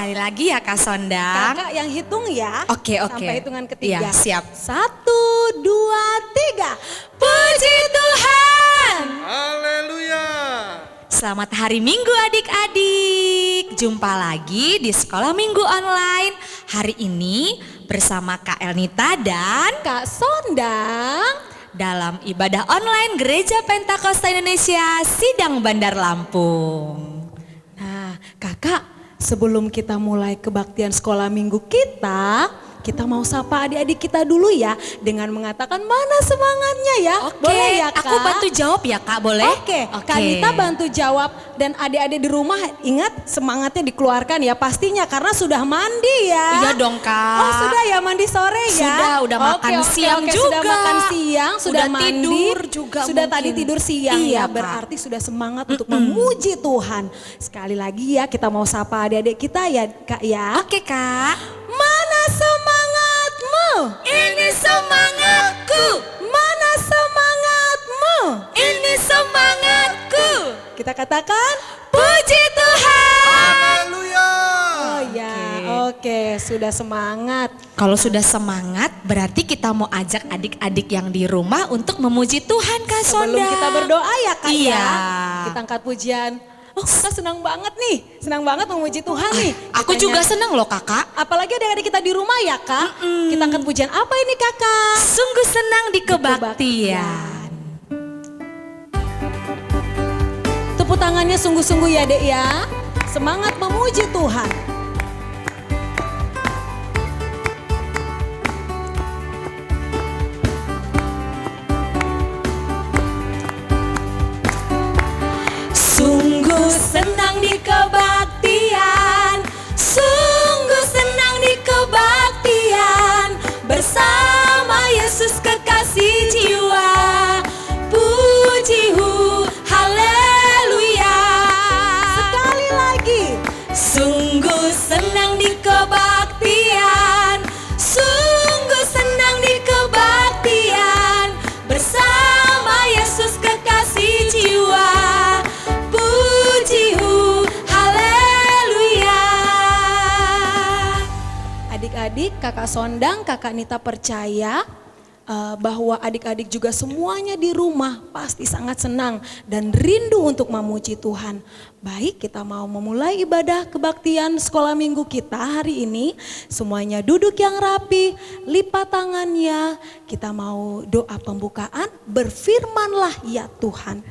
sekali lagi ya Kak Sondang. Kakak yang hitung ya. Oke. Sampai hitungan ketiga. Iya, siap. 1, 2, 3. Puji Tuhan. Haleluya. Selamat hari Minggu adik-adik. Jumpa lagi di Sekolah Minggu Online. Hari ini bersama Kak Elnita dan Kak Sondang. dalam ibadah online Gereja Pentakosta Indonesia Sidang Bandar Lampung. Nah kakak, sebelum kita mulai kebaktian sekolah minggu kita mau sapa adik-adik kita dulu ya dengan mengatakan mana semangatnya ya. Oke, Boleh ya Kak? aku bantu jawab ya Kak, boleh? Oke, Kak Nita bantu jawab dan adik-adik di rumah ingat semangatnya dikeluarkan ya pastinya karena sudah mandi ya. Iya dong Kak. Oh sudah ya mandi sore ya? Sudah makan siang juga. Sudah makan siang, sudah mandi. Tidur juga sudah mungkin. tadi tidur siang Iya, ya, Kak. berarti sudah semangat untuk memuji Tuhan. Sekali lagi ya kita mau sapa adik-adik kita ya Kak ya. Oke Kak. Mana semangatmu? Ini semangatku. Mana semangatmu? Ini semangatku. Kita katakan Puji Tuhan. Haleluya. oh ya, oke, sudah semangat. Kalau sudah semangat berarti kita mau ajak adik-adik yang di rumah untuk memuji Tuhan Kak Sonda. Sebelum kita berdoa ya Kak Iya. ya. Kita angkat pujian. Oh kita senang banget nih, senang banget memuji Tuhan nih. Aku Kitanya- juga senang loh kakak. Apalagi adik-adik kita di rumah ya Kak. Kita angkat pujian apa ini Kakak? Sungguh senang di kebaktian. kebaktian. Tepuk tangannya sungguh-sungguh ya Dek ya. Semangat memuji Tuhan. Sungguh senang di kebaktian, sungguh senang di kebaktian, bersama Yesus kekasih jiwa, puji-hu, haleluya. Sekali lagi. Sungguh senang di kebaktian, sungguh senang di kebaktian, bersama Yesus kekasih jiwa, puji-hu, haleluya. Adik-adik, Kakak Sondang, Kakak Nita percaya bahwa adik-adik juga semuanya di rumah pasti sangat senang dan rindu untuk memuji Tuhan. Baik, kita mau memulai ibadah kebaktian sekolah minggu kita hari ini. Semuanya duduk yang rapi, lipat tangannya. Kita mau doa pembukaan, berfirmanlah ya Tuhan.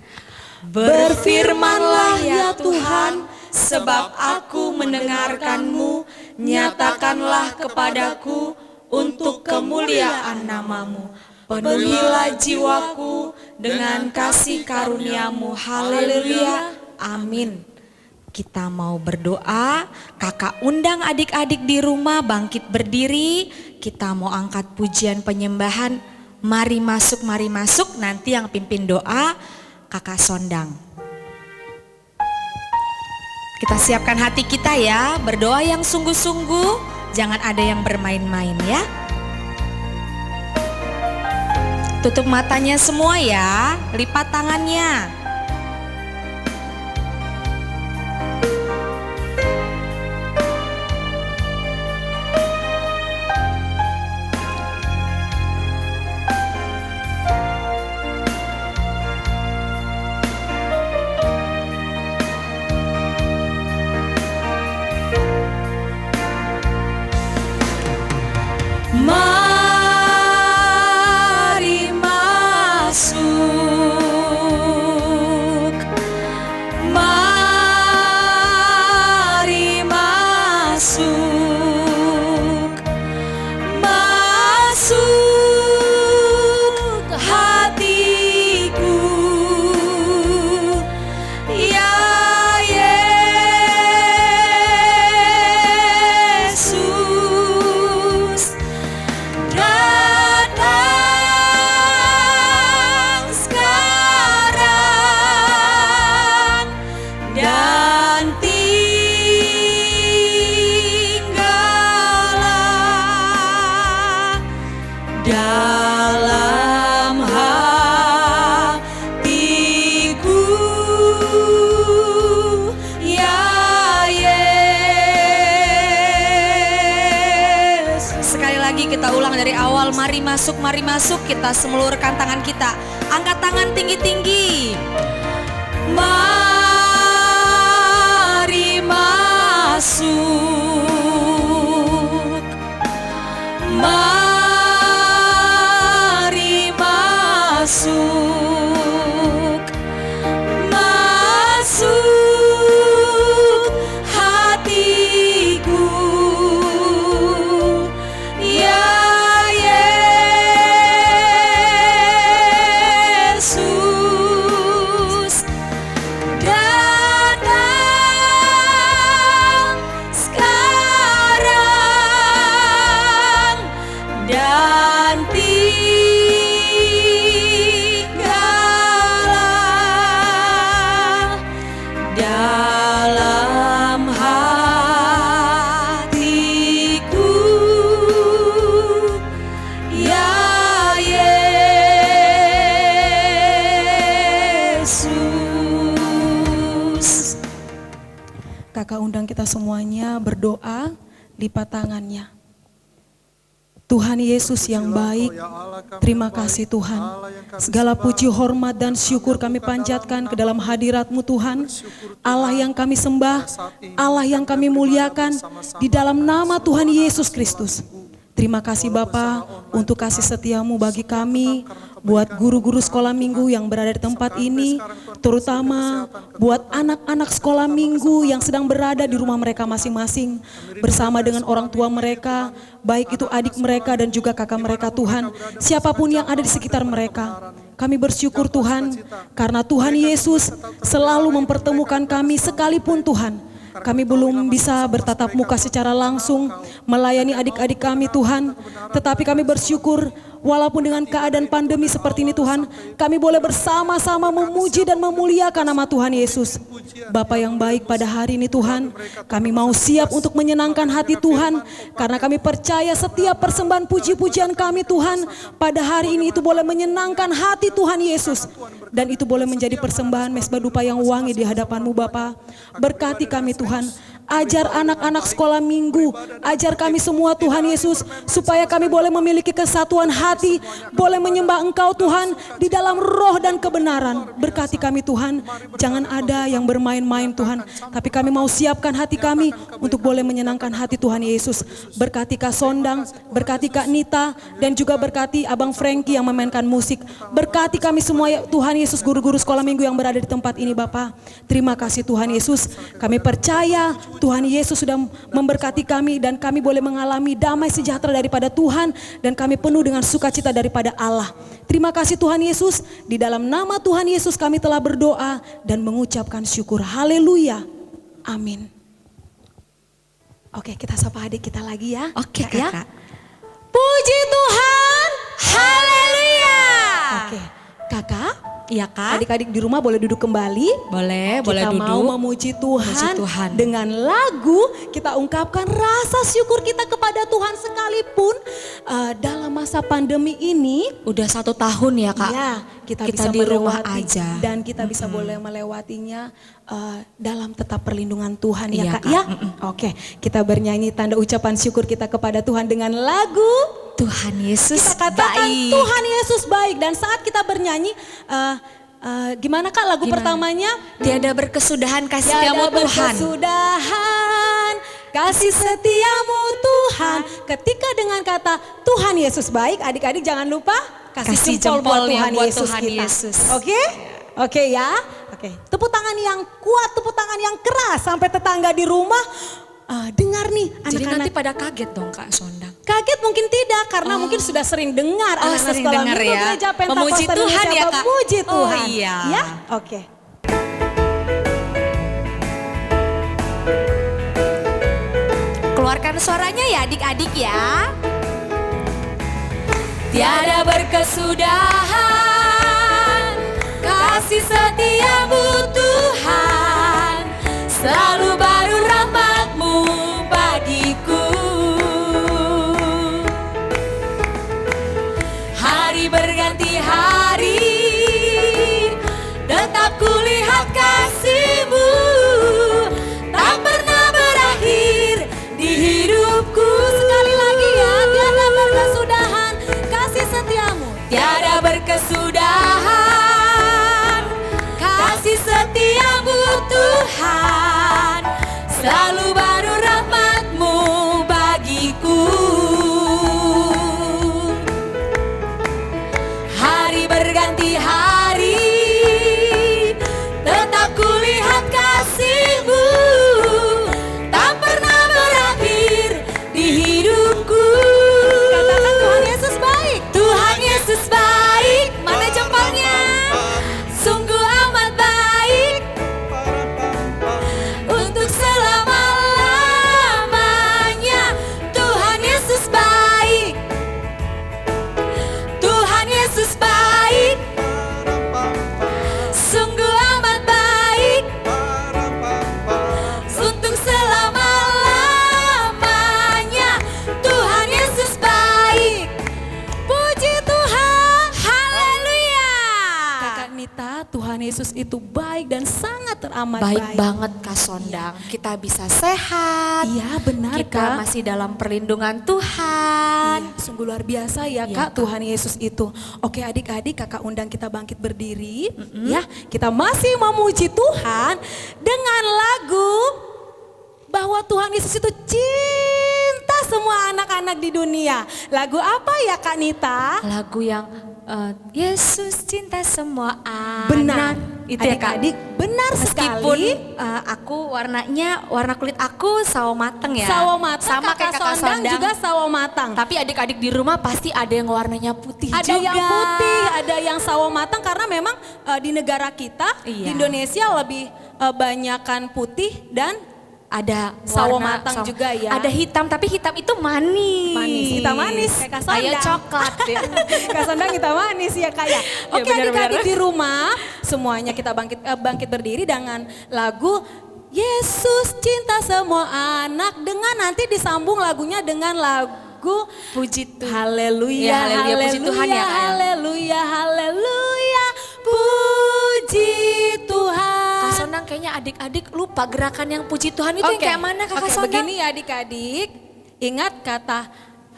Berfirmanlah ya Tuhan, sebab aku mendengarkan-Mu, nyatakanlah kepadaku untuk kemuliaan nama-Mu. Penuhilah jiwaku dengan kasih karunia-Mu, haleluya, amin. Kita mau berdoa, kakak undang adik-adik di rumah bangkit berdiri, kita mau angkat pujian penyembahan, mari masuk, nanti yang pimpin doa, Kakak Sondang. Kita siapkan hati kita ya, berdoa yang sungguh-sungguh, jangan ada yang bermain-main ya. Tutup matanya semua ya, lipat tangannya. Mari masuk kita ulang dari awal. Mari masuk, kita semulurkan tangan kita. Angkat tangan tinggi-tinggi. Mari masuk. Mari masuk. Masuk hatiku. Ya Yesus, datang sekarang dan tinggallah dalam hatiku. Ya Yesus. Kakak undang kita semuanya berdoa, lipat tangannya. Tuhan Yesus yang baik, terima kasih Tuhan. Segala puji, hormat, dan syukur kami panjatkan ke dalam hadirat-Mu Tuhan. Allah yang kami sembah, Allah yang kami muliakan, di dalam nama Tuhan Yesus Kristus. Terima kasih Bapa untuk kasih setia-Mu bagi kami, buat guru-guru sekolah minggu yang berada di tempat ini, terutama buat anak-anak sekolah minggu yang sedang berada di rumah mereka masing-masing, bersama dengan orang tua mereka, baik itu adik mereka dan juga kakak mereka Tuhan, siapapun yang ada di sekitar mereka. Kami bersyukur Tuhan, karena Tuhan Yesus selalu mempertemukan kami sekalipun Tuhan. Kami belum bisa bertatap muka secara langsung melayani adik-adik kami Tuhan. Tetapi kami bersyukur walaupun dengan keadaan pandemi seperti ini Tuhan, kami boleh bersama-sama memuji dan memuliakan nama Tuhan Yesus. Bapa yang baik, pada hari ini Tuhan, kami mau siap untuk menyenangkan hati Tuhan. Karena kami percaya setiap persembahan puji-pujian kami Tuhan, pada hari ini itu boleh menyenangkan hati Tuhan Yesus. Dan itu boleh menjadi persembahan mezbah dupa yang wangi di hadapan-Mu Bapa. Berkati kami Tuhan, ajar anak-anak sekolah minggu, ajar kami semua Tuhan Yesus, supaya kami boleh memiliki kesatuan hati, boleh menyembah Engkau Tuhan di dalam roh dan kebenaran. Berkati kami Tuhan, jangan ada yang bermain-main Tuhan, tapi kami mau siapkan hati kami untuk boleh menyenangkan hati Tuhan Yesus. Berkati Kak Sondang, berkati Kak Nita, dan juga berkati Abang Frankie yang memainkan musik. Berkati kami semua ya Tuhan Yesus, guru-guru sekolah minggu yang berada di tempat ini Bapa. Terima kasih Tuhan Yesus, kami percaya Tuhan Yesus sudah memberkati kami dan kami boleh mengalami damai sejahtera daripada Tuhan dan kami penuh dengan sukacita daripada Allah. Terima kasih Tuhan Yesus, di dalam nama Tuhan Yesus kami telah berdoa dan mengucapkan syukur. Haleluya. Amin. Oke, kita sapa adik kita lagi ya. Oke Kak, ya. Kakak. Puji Tuhan. Haleluya. Oke, Kakak. Iya Kak. Adik-adik di rumah boleh duduk kembali. Boleh Kita duduk. mau memuji Tuhan, Memuji Tuhan. dengan lagu, kita ungkapkan rasa syukur kita kepada Tuhan sekalipun dalam masa pandemi ini. Udah 1 tahun ya Kak. Ya, kita Kita bisa di rumah melewati aja. dan kita bisa boleh melewatinya dalam tetap perlindungan Tuhan ya Iya, Kak Kak. ya. Oke, kita bernyanyi tanda ucapan syukur kita kepada Tuhan dengan lagu. Tuhan Yesus Kita katakan baik. Tuhan Yesus baik, dan saat kita bernyanyi, gimana Kak lagu Gimana? pertamanya? Tiada berkesudahan kasih Tiada setiamu Tuhan. berkesudahan kasih setiamu Tuhan. Ketika dengan kata Tuhan Yesus baik, adik-adik jangan lupa kasih jempol buat jempolnya Tuhan buat Yesus Tuhan kita. Yesus. Oke? Oke ya. Oke. Tepuk tangan yang kuat, tepuk tangan yang keras sampai tetangga di rumah dengar nih Jadi anak-anak. nanti pada kaget dong Kak Sondang. Kaget mungkin tidak, karena mungkin sudah sering dengar anak-anak sering sekolah dengar minggu ya. gereja Pentakosta Memuji Tuhan Indonesia ya, Kak? memuji Oh, Tuhan. iya. Ya, oke. Keluarkan suaranya ya adik-adik ya. Tiada berkesudahan kasih setiamu Tuhan, selalu baru rahmat-Mu bagiku. Hari berganti hari, tetap kulihat kasih-Mu, tak pernah berakhir di hidupku. Sekali lagi ya, tiada berkesudahan baru rahmat-Mu bagiku. Hari berganti hari, tetap kulihat kasih-Mu, tak pernah berakhir di hidupku. Katakan Tuhan Yesus baik. Tuhan Yesus baik. Mana jempolnya? Sungguh amat baik untuk selama-lamanya. Tuhan Yesus baik. Tuhan Yesus baik. Sungguh amat baik untuk selama-lamanya. Tuhan Yesus baik. Puji Tuhan. Haleluya. Kakak Nita, Tuhan Yesus itu baik dan sangat teramat Baik baik. banget Kak Sondang. Kita bisa sehat. Iya benar Kita Kak. masih dalam perlindungan Tuhan. Iya, sungguh luar biasa ya Iya, Kak, Tuhan Yesus itu. Oke adik-adik, kakak undang kita bangkit berdiri. Ya, kita masih memuji Tuhan dengan lagu bahwa Tuhan Yesus itu cinta semua anak-anak di dunia. Lagu apa ya Kak Nita? Lagu yang Yesus cinta semua anak. Benar. Itu ya Kak. Adik-adik, benar Meskipun sekali. aku warna kulit aku sawo mateng ya. Sawo matang, Sama kayak Kakak Sondang. juga sawo matang. Tapi adik-adik di rumah pasti ada yang warnanya putih Ada juga. yang putih, ada yang sawo matang karena memang di negara kita, Iya. di Indonesia lebih banyakan putih dan Ada sawo warna matang juga ya. Ada hitam, tapi hitam itu manis. Manis, hitam manis, kayak Kak Sondang. Kayak coklat deh. Kak Sondang kita manis ya Kak ya. Oke benar-benar. adik-adik di rumah, semuanya kita bangkit berdiri dengan lagu Yesus cinta semua anak. Dengan nanti disambung lagunya dengan lagu Puji Tuhan. Haleluya, Ya, haleluya, puji Tuhan ya, Kak, ya. haleluya, haleluya, puji Tuhan. Kak Sondang kayaknya adik-adik lupa gerakan yang puji Tuhan itu yang Oke. kayak mana Kakak Oke, Sondang? begini ya adik-adik, ingat kata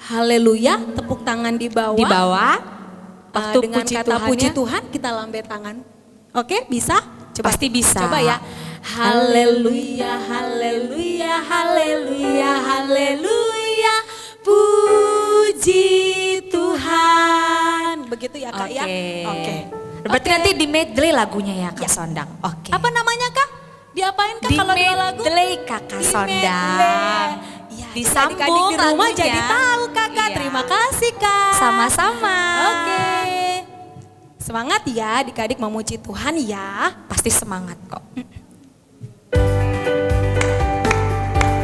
haleluya, tepuk tangan di bawah. Di bawah. Waktu Dengan puji kata Tuhannya. puji Tuhan kita lambai tangan. Oke, bisa? Pasti bisa. Coba ya. Haleluya, haleluya, haleluya, haleluya. Puji Tuhan. Begitu ya Kak ya? Oke. Berarti nanti di medley lagunya ya Kak Sondang. Oke. Apa namanya Kak? Diapain Kak Di kalau dua lagu? medley Kakak Sondang. Iya, Disambung adik-adik di rumah lagunya. jadi tahu Kakak. Iya. Terima kasih Kak. Sama-sama. Oke. Semangat ya adik-adik memuji Tuhan ya. Pasti semangat kok.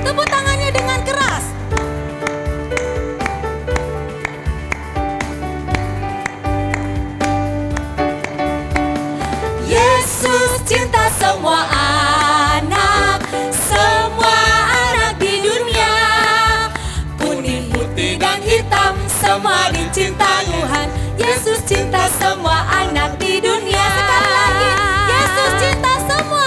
Tepuk tangannya dengan keras. Yesus cinta semua anak di dunia. Kuning, putih dan hitam semua dicinta Tuhan. Yesus cinta semua anak di dunia. Sekali lagi, Yesus cinta semua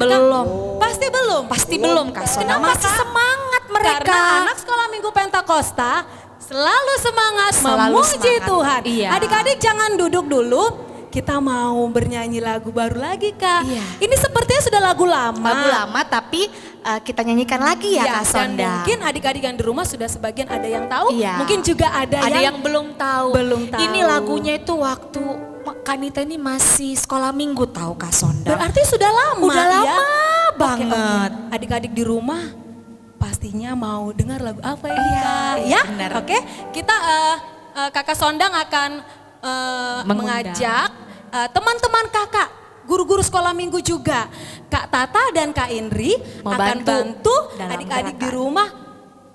Belum. Pasti belum. Pasti belum Kak Sonda. Kenapa, Masih Kak? semangat mereka. Karena anak sekolah minggu Pentakosta selalu semangat Selalu memuji semangat. Tuhan. Iya. Adik-adik jangan duduk dulu. Kita mau bernyanyi lagu baru lagi, Kak. Iya. Ini sepertinya sudah lagu lama. Lagu lama tapi kita nyanyikan lagi ya Iya, Kak dan Sonda. mungkin adik-adik yang di rumah sudah sebagian ada yang tahu, Iya. mungkin juga ada yang belum tahu. belum tahu. Ini lagunya itu waktu Kanita ini masih sekolah minggu tahu Kak Sonda. berarti sudah lama. Udah ya? lama Oke, banget. oke. Adik-adik di rumah pastinya mau dengar lagu apa ini, Iya, Kak? iya, Ya, benar. oke. Kita Kakak Sondang akan Mengundang. mengajak teman-teman kakak, guru-guru sekolah minggu juga, Kak Tata dan Kak Indri akan Membantu bantu dalam adik-adik di gerakan. rumah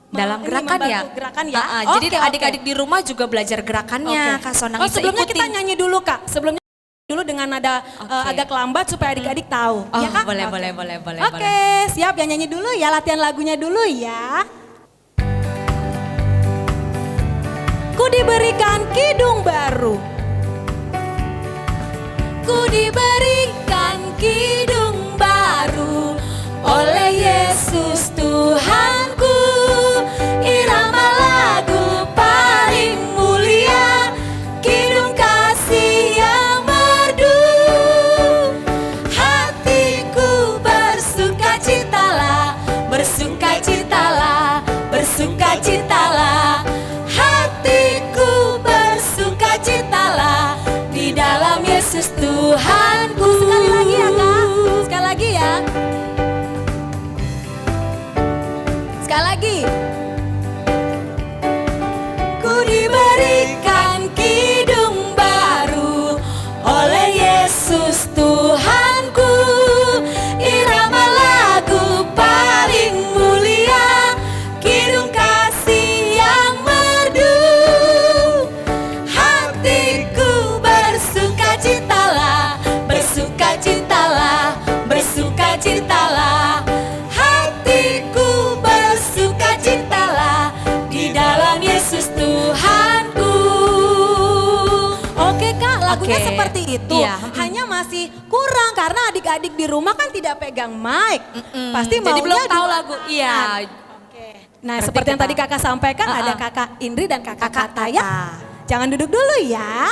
dalam ini gerakan ya. membantu gerakan ya. Jadi Oke, adik-adik di rumah juga belajar gerakannya Oke. Kak Sonang. Oh, bisa sebelumnya kita ikutin. nyanyi dulu, Kak. Sebelumnya dulu dengan nada Oke. agak lambat supaya adik-adik tahu. Oh, Ya, Kak? boleh, Oke. boleh. Oke, siap ya, nyanyi dulu ya, latihan lagunya dulu ya. Ku diberikan kidung baru. Ku diberikan kidung baru oleh Yesus Tuhanku. Irama lagu paling mulia, kidung kasih yang merdu. Hatiku bersukacitalah, bersukacitalah, bersukacitalah. Hatiku bersukacitalah di dalam Yesus Tuhanku. Sekali lagi ya, Kak. Sekali lagi ya. Sekali lagi. Ku diberikan kidung baru oleh Yesus Tuhanku. Irama lagu paling mulia, kidung kasih yang merdu. Hatiku bersukacitalah, bersukacitalah, bersukacitalah. Hatiku bersukacitalah di dalam Yesus Tuhanku. Oke, Kak, lagunya Oke. seperti itu. Iya. Hanya masih kurang karena adik-adik di rumah kan tidak pegang mic. Pasti Jadi maunya belum tahu dua lagu. tangan. Iya. Oke. Nah, Berarti seperti yang kita- tadi Kakak sampaikan, ada Uh-uh. Kakak Indri dan Kakak Kakak Tata ya. Tata. Jangan duduk dulu ya.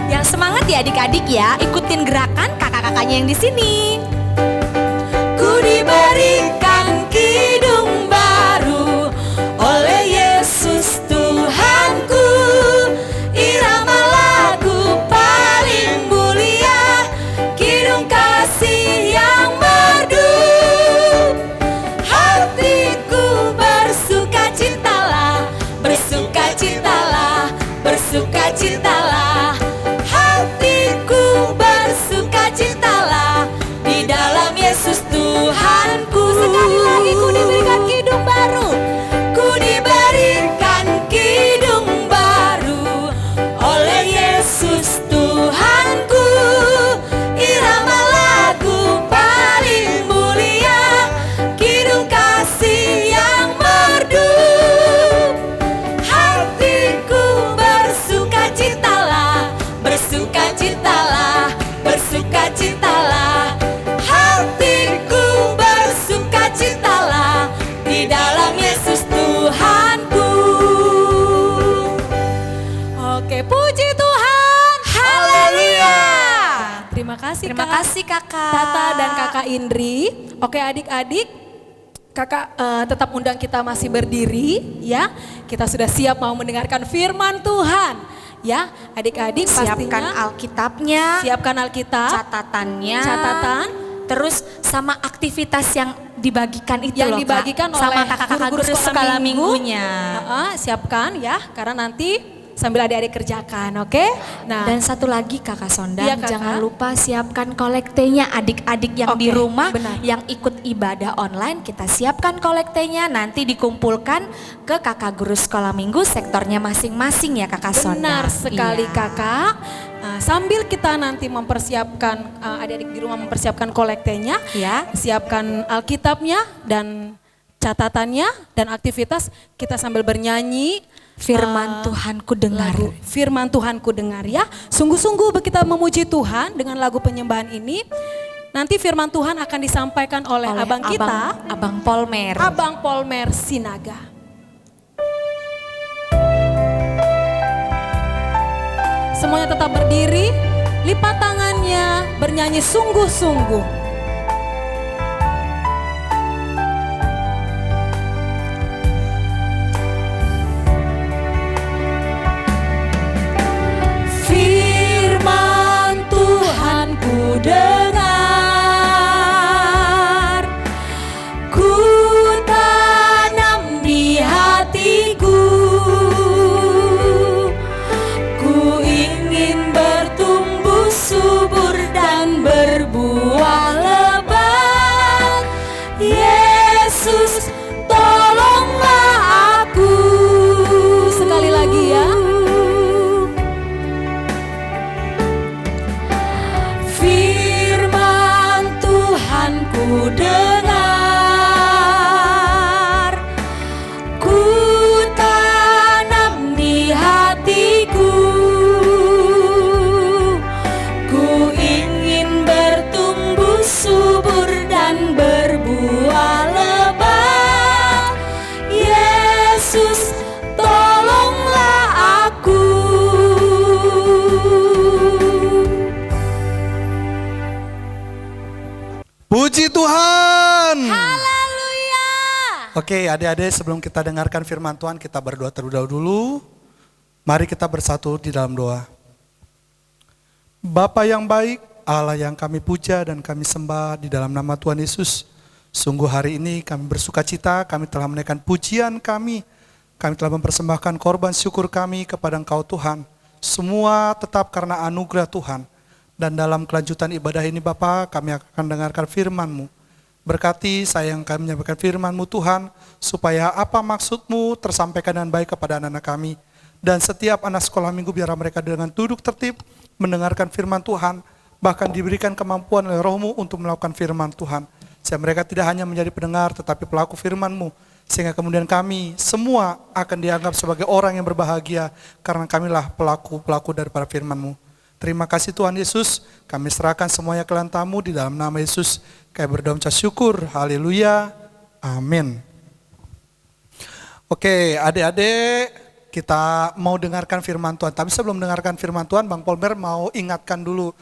Yang semangat ya adik-adik ya, ikutin gerakan kakak-kakaknya yang di sini. Ku diberikan kidung baru oleh Yesus Tuhanku. Irama lagu paling mulia, kidung kasih yang merdu. Hatiku bersukacitalah, bersukacitalah, bersukacitalah. Hatiku bersukacitalah di dalam Yesus Tuhanku. Sekali lagi, ku diberikan kidung baru. Ku diberikan kidung baru oleh Yesus Tuhanku. Irama lagu paling mulia, kidung kasih yang merdu. Hatiku bersukacitalah, bersukacitalah, bersukacitalah. Hatiku bersukacitalah di dalam Yesus Tuhanku. Oke, puji Tuhan. Haleluya. Terima kasih, Terima Kak kasih kakak. Tata dan Kakak Indri. Oke, adik-adik, Kakak tetap undang kita masih berdiri ya. Kita sudah siap mau mendengarkan firman Tuhan. Ya, adik-adik Siapkan pastinya Alkitabnya, siapkan Alkitab, catatannya, catatan, terus sama aktivitas yang dibagikan itu yang loh dibagikan Kak. Sama oleh kakak-kakak guru-guru guru sekolah minggu. minggunya. Siapkan ya, karena nanti sambil adik-adik kerjakan, oke? Nah, Dan satu lagi kakak Sondang, Iya, Kakak. jangan lupa siapkan kolektenya adik-adik yang di Oke, rumah benar. yang ikut ibadah online. Kita siapkan kolektenya, nanti dikumpulkan ke kakak guru sekolah minggu sektornya masing-masing ya kakak Sondang. benar sekali Iya. Kakak. Sambil kita nanti mempersiapkan, adik-adik di rumah mempersiapkan kolektenya, Ya. siapkan Alkitabnya dan catatannya dan aktivitas, kita sambil bernyanyi Firman Tuhan ku dengar. lagu Firman Tuhan ku dengar ya. Sungguh-sungguh kita memuji Tuhan dengan lagu penyembahan ini. Nanti firman Tuhan akan disampaikan oleh abang kita, Abang Polmer. Abang Polmer Sinaga. Semuanya tetap berdiri, lipat tangannya, bernyanyi sungguh-sungguh. Firman Tuhan ku dengar, ku tanam di hatiku, ku ingin bertumbuh subur dan berbuah lebat. Yesus, tolonglah aku. Sekali lagi ya. Firman Tuhan ku dengar, ku tanam di hatiku, ku ingin bertumbuh subur dan berbuah lebat. Yesus, tolonglah aku. Puji Tuhan. Haleluya. Oke, adik-adik, sebelum kita dengarkan firman Tuhan, kita berdoa terlebih dahulu. Mari kita bersatu di dalam doa. Bapa yang baik, Allah yang kami puja dan kami sembah di dalam nama Tuhan Yesus. Sungguh hari ini kami bersuka cita, kami telah menaikkan pujian kami. Kami telah mempersembahkan korban syukur kami kepada Engkau Tuhan. Semua tetap karena anugerah Tuhan. Dan dalam kelanjutan ibadah ini Bapa, kami akan dengarkan firman-Mu. Berkati saya yang kami menyampaikan firman-Mu Tuhan, supaya apa maksud-Mu tersampaikan dengan baik kepada anak-anak kami. Dan setiap anak sekolah minggu biar mereka dengan duduk tertib mendengarkan firman Tuhan, bahkan diberikan kemampuan oleh Roh-Mu untuk melakukan firman Tuhan. Sehingga mereka tidak hanya menjadi pendengar tetapi pelaku firman-Mu. Sehingga kemudian kami semua akan dianggap sebagai orang yang berbahagia karena kamilah pelaku-pelaku daripada firman-Mu. Terima kasih Tuhan Yesus, kami serahkan semuanya ke dalam tamu di dalam nama Yesus. Kami berdoa ucap syukur, haleluya, amin. Oke, adik-adik, kita mau dengarkan firman Tuhan. Tapi sebelum dengarkan firman Tuhan, Bang Polmer mau ingatkan dulu.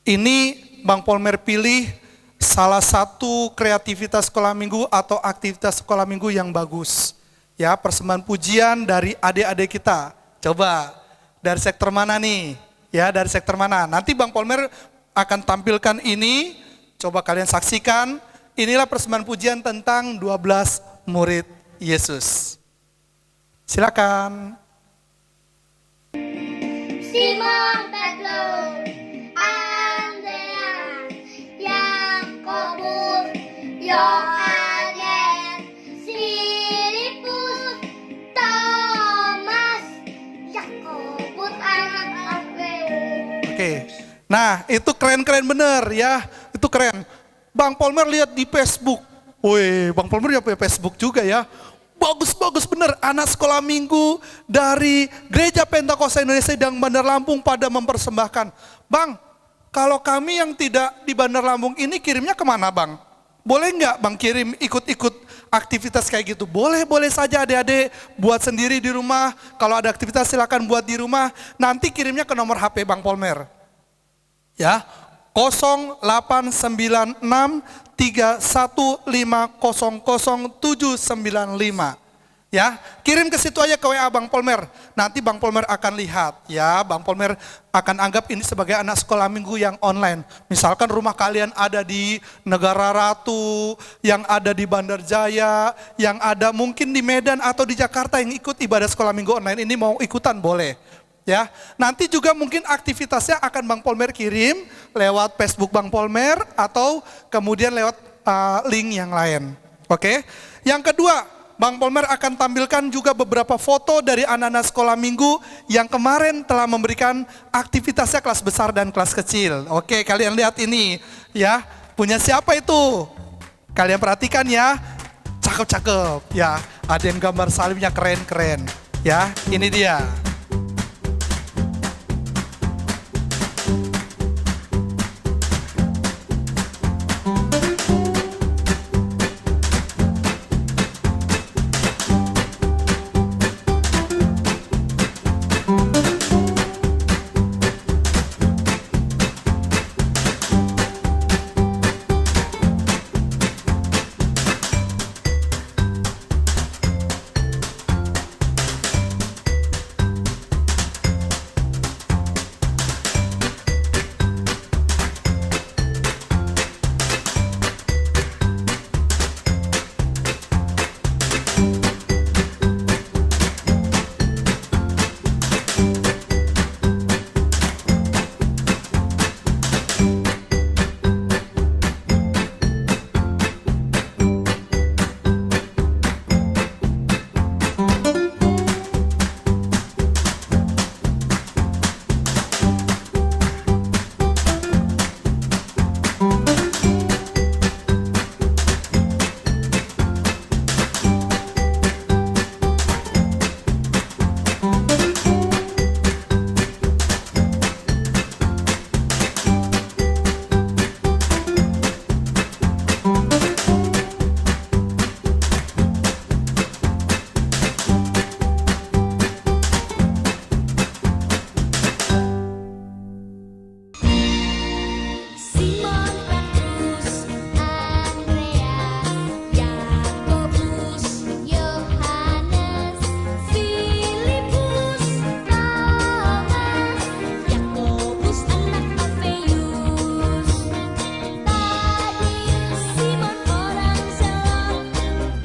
Ini Bang Polmer pilih salah satu kreativitas sekolah minggu atau aktivitas sekolah minggu yang bagus. Ya, persembahan pujian dari adik-adik kita. Coba, dari sektor mana nih? Ya, dari sektor mana? Nanti Bang Polmer akan tampilkan ini. Coba kalian saksikan. Inilah persembahan pujian tentang 12 murid Yesus. Silakan. Simon Petrus, Andreas, Yakobus, Yohanes, Filipus, Thomas, Yakobus anak Alfeus. Oke. Nah, itu keren-keren bener ya. Itu keren. Bang Polmer lihat di Facebook. Woi, Bang Polmer ya punya Facebook juga ya. Bagus-bagus bener, anak sekolah minggu dari Gereja Pentakosta Indonesia dan Bandar Lampung pada mempersembahkan. Bang, kalau kami yang tidak di Bandar Lampung ini kirimnya kemana Bang? Boleh nggak Bang kirim ikut-ikut aktivitas kayak gitu? Boleh saja adik-adik buat sendiri di rumah. Kalau ada aktivitas silakan buat di rumah. Nanti kirimnya ke nomor HP Bang Polmer. Ya, 0896 315000795. Ya, kirim ke situ aja ke WA Bang Polmer. Nanti Bang Polmer akan lihat ya, Bang Polmer akan anggap ini sebagai anak sekolah minggu yang online. Misalkan rumah kalian ada di Negara Ratu, yang ada di Bandar Jaya, yang ada mungkin di Medan atau di Jakarta yang ikut ibadah sekolah minggu online ini mau ikutan boleh. Ya, nanti juga mungkin aktivitasnya akan Bang Polmer kirim lewat Facebook Bang Polmer atau kemudian lewat link yang lain. Oke. Yang kedua, Bang Polmer akan tampilkan juga beberapa foto dari anak-anak sekolah minggu yang kemarin telah memberikan aktivitasnya kelas besar dan kelas kecil. Oke, kalian lihat ini ya. Punya siapa itu? Kalian perhatikan ya. Cakep-cakep ya. Ada yang gambar salibnya keren-keren. Ya, ini dia. Simon Petrus, Andreas, Yakobus, Yohanes, Filipus, Thomas, Yakobus anak Alfeus, Tadius, Simon orang Zelot,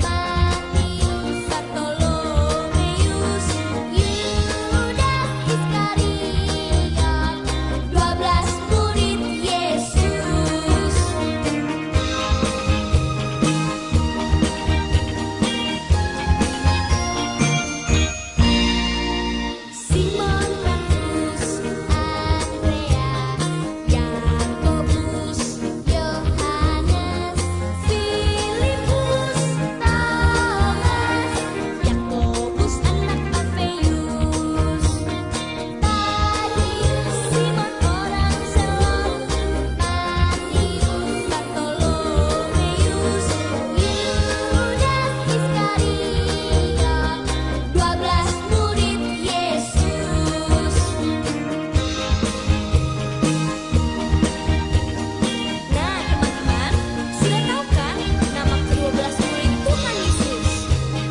Matius, Bartolomeus, Yudas Iskariot, 12 murid Yesus. Simon Petrus, Andreas, Yakobus, Yohanes, Filipus, Thomas, Yakobus anak Alfeus, Tadius, Simon orang Zelot, Matius, Bartolomeus, Yudas Iskariot, 12 murid Yesus. Nah, teman-teman, sudah tahu kan nama ke-12 murid Tuhan Yesus?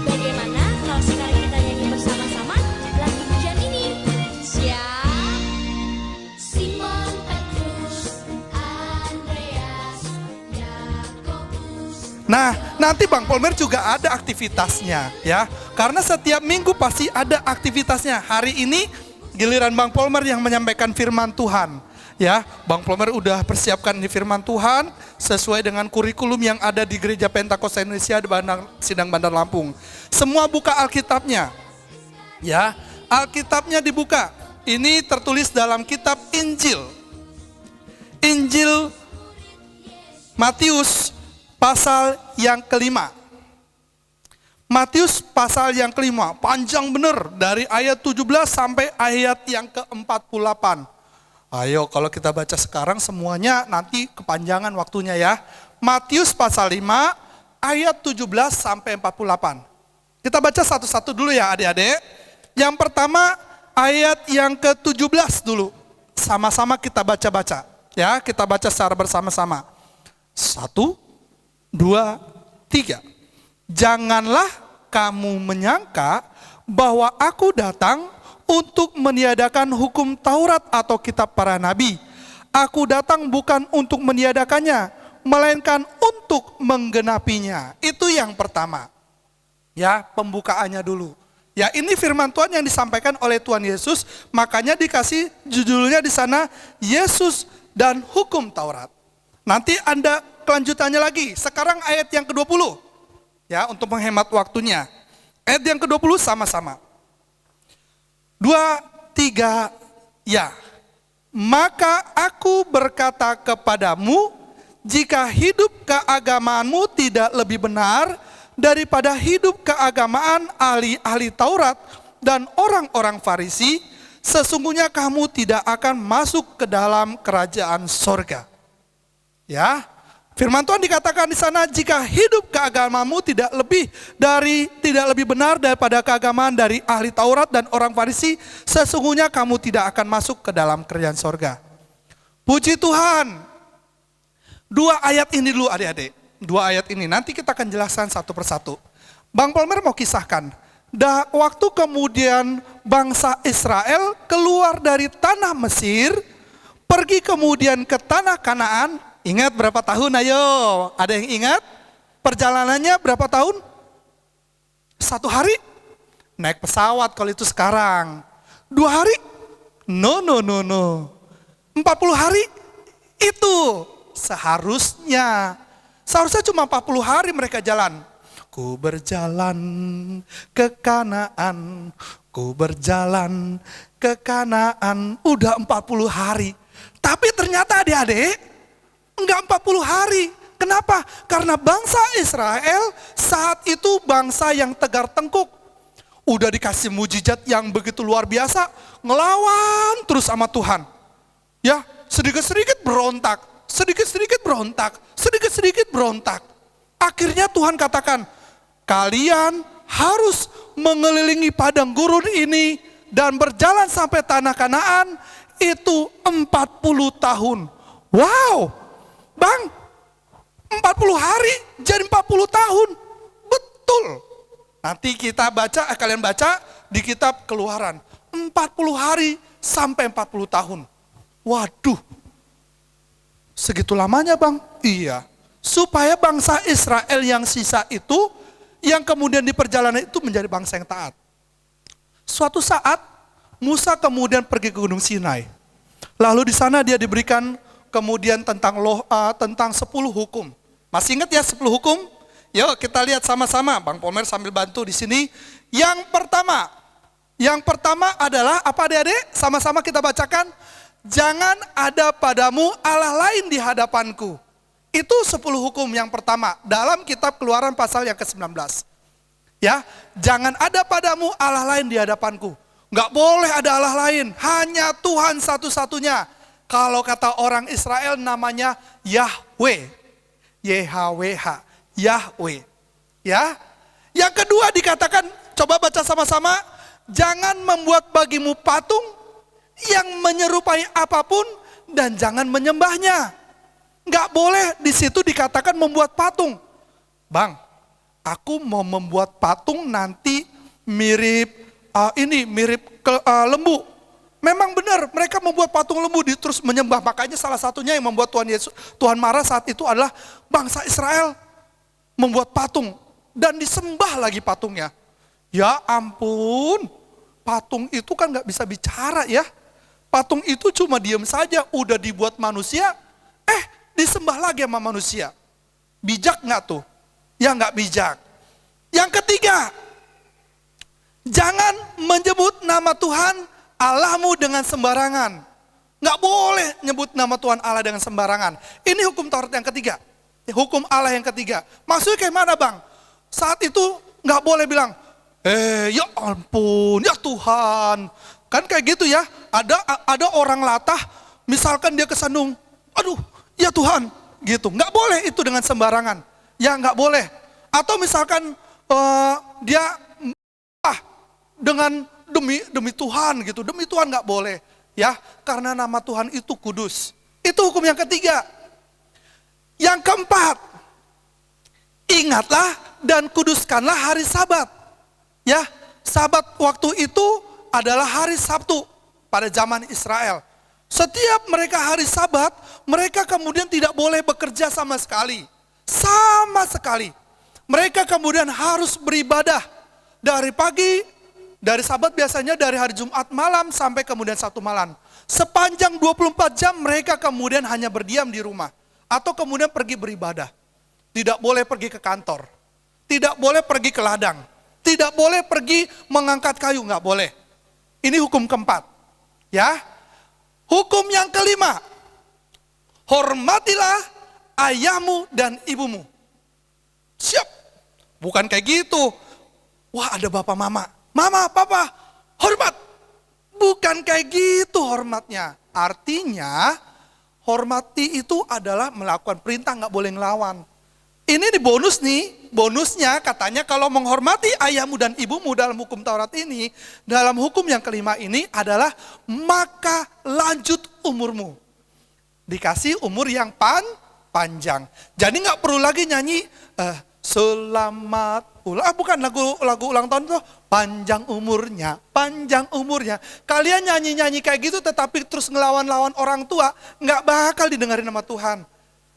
Bagaimana kalau sekarang kita nyanyi bersama-sama lagu pujian ini? Siap? Simon Petrus, Andreas, Yakobus. Nah, nanti Bang Polmer juga ada aktivitasnya ya. Karena setiap minggu pasti ada aktivitasnya. Hari ini giliran Bang Polmer yang menyampaikan firman Tuhan. Ya, Bang Polmer udah persiapkan di firman Tuhan sesuai dengan kurikulum yang ada di Gereja Pentakosta Indonesia di Sindang Bandar Lampung. Semua buka Alkitabnya. Ya, Alkitabnya dibuka. Ini tertulis dalam kitab Injil. Injil Matius pasal yang kelima. Matius pasal yang kelima, panjang bener dari ayat 17 sampai ayat yang ke-48. Ayo kalau kita baca sekarang semuanya nanti kepanjangan waktunya ya. Matius pasal 5 ayat 17 sampai 48. Kita baca satu-satu dulu ya adik-adik. Yang pertama ayat yang ke-17 dulu. Sama-sama kita baca-baca. Ya, kita baca secara bersama-sama. 1, 2, 3. Janganlah kamu menyangka bahwa aku datang untuk meniadakan hukum Taurat atau kitab para nabi. Aku datang bukan untuk meniadakannya, melainkan untuk menggenapinya. Itu yang pertama. Ya, pembukaannya dulu. Ya, ini firman Tuhan yang disampaikan oleh Tuhan Yesus, makanya dikasih judulnya di sana Yesus dan hukum Taurat. Nanti ada kelanjutannya lagi. Sekarang ayat yang ke-20. Ya, untuk menghemat waktunya. Ayat yang ke-20 sama-sama. 2, 3, ya. Maka aku berkata kepadamu, jika hidup keagamaanmu tidak lebih benar daripada hidup keagamaan ahli-ahli Taurat dan orang-orang Farisi, sesungguhnya kamu tidak akan masuk ke dalam kerajaan sorga. Ya, firman Tuhan dikatakan di sana, jika hidup keagamamu tidak lebih benar daripada keagamaan dari ahli Taurat dan orang Farisi, sesungguhnya kamu tidak akan masuk ke dalam kerajaan sorga. Puji Tuhan. 2 ayat ini dulu adik-adik. 2 ayat ini, nanti kita akan jelaskan satu persatu. Bang Polmer mau kisahkan. Waktu kemudian bangsa Israel keluar dari tanah Mesir, pergi kemudian ke tanah Kanaan. Ingat berapa tahun? Ayo, ada yang ingat? Perjalanannya berapa tahun? 1 hari? Naik pesawat kalau itu sekarang. 2 hari? No. 40 hari? Itu seharusnya cuma 40 hari mereka jalan. Ku berjalan ke Kanaan, ku berjalan ke Kanaan. Udah 40 hari. Tapi ternyata adik-adik, enggak 40 hari. Kenapa? Karena bangsa Israel saat itu bangsa yang tegar tengkuk. Udah dikasih mujizat yang begitu luar biasa, ngelawan terus sama Tuhan. Ya, sedikit-sedikit berontak. Sedikit-sedikit berontak. Akhirnya Tuhan katakan, kalian harus mengelilingi padang gurun ini dan berjalan sampai tanah Kanaan itu 40 tahun. Wow, Bang, 40 hari jadi 40 tahun. Betul. Nanti kita baca, kalian baca di kitab Keluaran. 40 hari sampai 40 tahun. Waduh. Segitu lamanya Bang? Iya. Supaya bangsa Israel yang sisa itu, yang kemudian di perjalanan itu menjadi bangsa yang taat. Suatu saat, Musa kemudian pergi ke Gunung Sinai. Lalu di sana dia diberikan kemudian tentang 10 hukum. Masih ingat ya 10 hukum? Yuk kita lihat sama-sama. Bang Pomer sambil bantu di sini. Yang pertama adalah apa adik-adik? Sama-sama kita bacakan. Jangan ada padamu Allah lain di hadapanku. Itu 10 hukum yang pertama dalam kitab Keluaran pasal yang ke-19. Ya, jangan ada padamu Allah lain di hadapanku. Enggak boleh ada Allah lain, hanya Tuhan satu-satunya. Kalau kata orang Israel namanya Yahweh. YHWH, Yahweh. Ya. Yang kedua dikatakan, coba baca sama-sama, jangan membuat bagimu patung yang menyerupai apapun dan jangan menyembahnya. Nggak boleh di situ dikatakan membuat patung. Bang, aku mau membuat patung nanti mirip lembu. Memang benar, mereka membuat patung lembu terus menyembah. Makanya salah satunya yang membuat Tuhan marah saat itu adalah bangsa Israel membuat patung dan disembah lagi patungnya. Ya ampun, patung itu kan nggak bisa bicara ya. Patung itu cuma diam saja, udah dibuat manusia, disembah lagi sama manusia. Bijak nggak tuh? Ya nggak bijak. Yang ketiga, jangan menyebut nama Tuhan Allahmu dengan sembarangan. Nggak boleh nyebut nama Tuhan Allah dengan sembarangan. Ini hukum Taurat yang ketiga. Hukum Allah yang ketiga. Maksudnya kayak mana Bang? Saat itu nggak boleh bilang, ya ampun, ya Tuhan. Kan kayak gitu ya, ada orang latah, misalkan dia kesandung, aduh, ya Tuhan, gitu. Nggak boleh itu dengan sembarangan, ya nggak boleh. Atau misalkan dia dengan demi Tuhan gitu, demi Tuhan nggak boleh, ya, karena nama Tuhan itu kudus. Itu hukum yang ketiga. Yang keempat, ingatlah dan kuduskanlah hari Sabat, ya. Sabat waktu itu adalah hari Sabtu pada zaman Israel. Setiap mereka hari Sabat, mereka kemudian tidak boleh bekerja sama sekali. Sama sekali. Mereka kemudian harus beribadah dari pagi, dari Sabat biasanya dari hari Jumat malam sampai kemudian Sabtu malam. Sepanjang 24 jam mereka kemudian hanya berdiam di rumah. Atau kemudian pergi beribadah. Tidak boleh pergi ke kantor. Tidak boleh pergi ke ladang. Tidak boleh pergi mengangkat kayu, nggak boleh. Ini hukum keempat, ya. Hukum yang kelima, hormatilah ayahmu dan ibumu. Siap, bukan kayak gitu. Wah ada bapak mama, mama, papa, hormat. Bukan kayak gitu hormatnya. Artinya, hormati itu adalah melakukan perintah, nggak boleh ngelawan. Ini nih bonus nih, bonusnya katanya kalau menghormati ayahmu dan ibumu dalam hukum Taurat ini, dalam hukum yang kelima ini adalah maka lanjut umurmu. Dikasih umur yang panjang. Jadi nggak perlu lagi nyanyi selamat ulang, bukan lagu ulang tahun itu panjang umurnya, panjang umurnya. Kalian nyanyi-nyanyi kayak gitu tetapi terus ngelawan-lawan orang tua, nggak bakal didengarin sama Tuhan.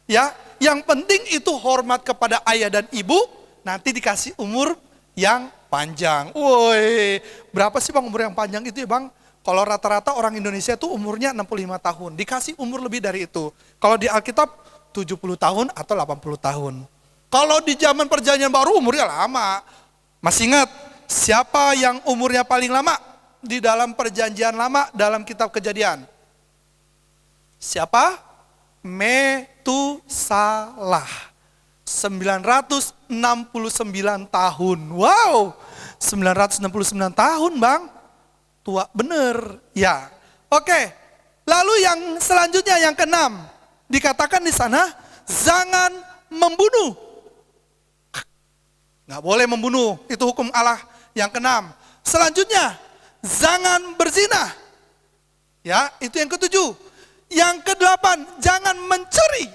Ya, yang penting itu hormat kepada ayah dan ibu, nanti dikasih umur yang panjang. Woi, berapa sih Bang umur yang panjang itu ya Bang? Kalau rata-rata orang Indonesia tuh umurnya 65 tahun, dikasih umur lebih dari itu. Kalau di Alkitab 70 tahun atau 80 tahun. Kalau di zaman perjanjian baru umurnya lama. Masih ingat siapa yang umurnya paling lama di dalam perjanjian lama dalam kitab Kejadian? Siapa? Metusalah. 969 tahun. Wow, 969 tahun Bang. Tua bener. Ya. Oke. Lalu yang selanjutnya yang keenam, dikatakan di sana, jangan membunuh. Nggak boleh membunuh, itu hukum Allah yang keenam. Selanjutnya, jangan berzina. Ya, itu yang ketujuh. Yang kedelapan, jangan mencuri.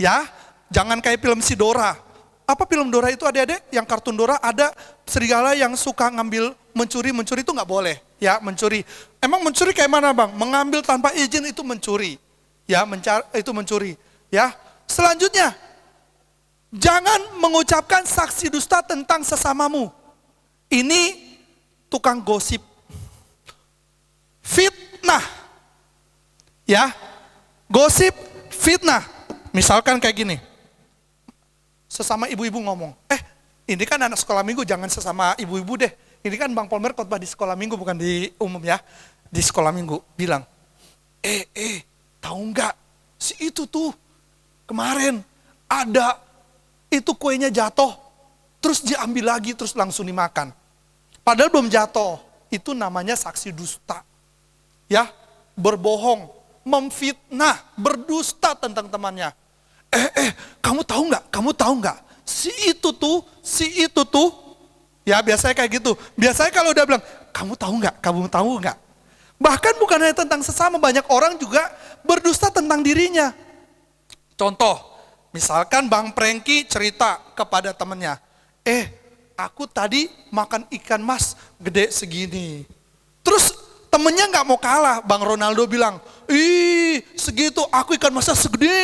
Ya, jangan kayak film si Dora. Apa film Dora itu adik-adik? Yang kartun Dora ada serigala yang suka ngambil mencuri itu nggak boleh. Ya, mencuri. Emang mencuri kayak mana Bang? Mengambil tanpa izin itu mencuri. Ya, itu mencuri. Ya, selanjutnya, jangan mengucapkan saksi dusta tentang sesamamu. Ini tukang gosip. Fitnah. Ya, gosip, fitnah. Misalkan kayak gini, sesama ibu-ibu ngomong, ini kan anak sekolah minggu, jangan sesama ibu-ibu deh. Ini kan Bang Polmer khotbah di sekolah minggu, bukan di umum ya. Di sekolah minggu, bilang, tahu nggak, si itu tuh kemarin ada itu kuenya jatuh, terus diambil lagi, terus langsung dimakan. Padahal belum jatuh, itu namanya saksi dusta. Ya, berbohong, memfitnah, berdusta tentang temannya. Kamu tahu nggak? Si itu tuh, ya biasanya kayak gitu. Biasanya kalau udah bilang, kamu tahu nggak? Bahkan bukan hanya tentang sesama, banyak orang juga berdusta tentang dirinya. Contoh, misalkan Bang Prengki cerita kepada temannya, aku tadi makan ikan mas gede segini. Terus temennya nggak mau kalah, Bang Ronaldo bilang, segitu, aku ikan masnya segede.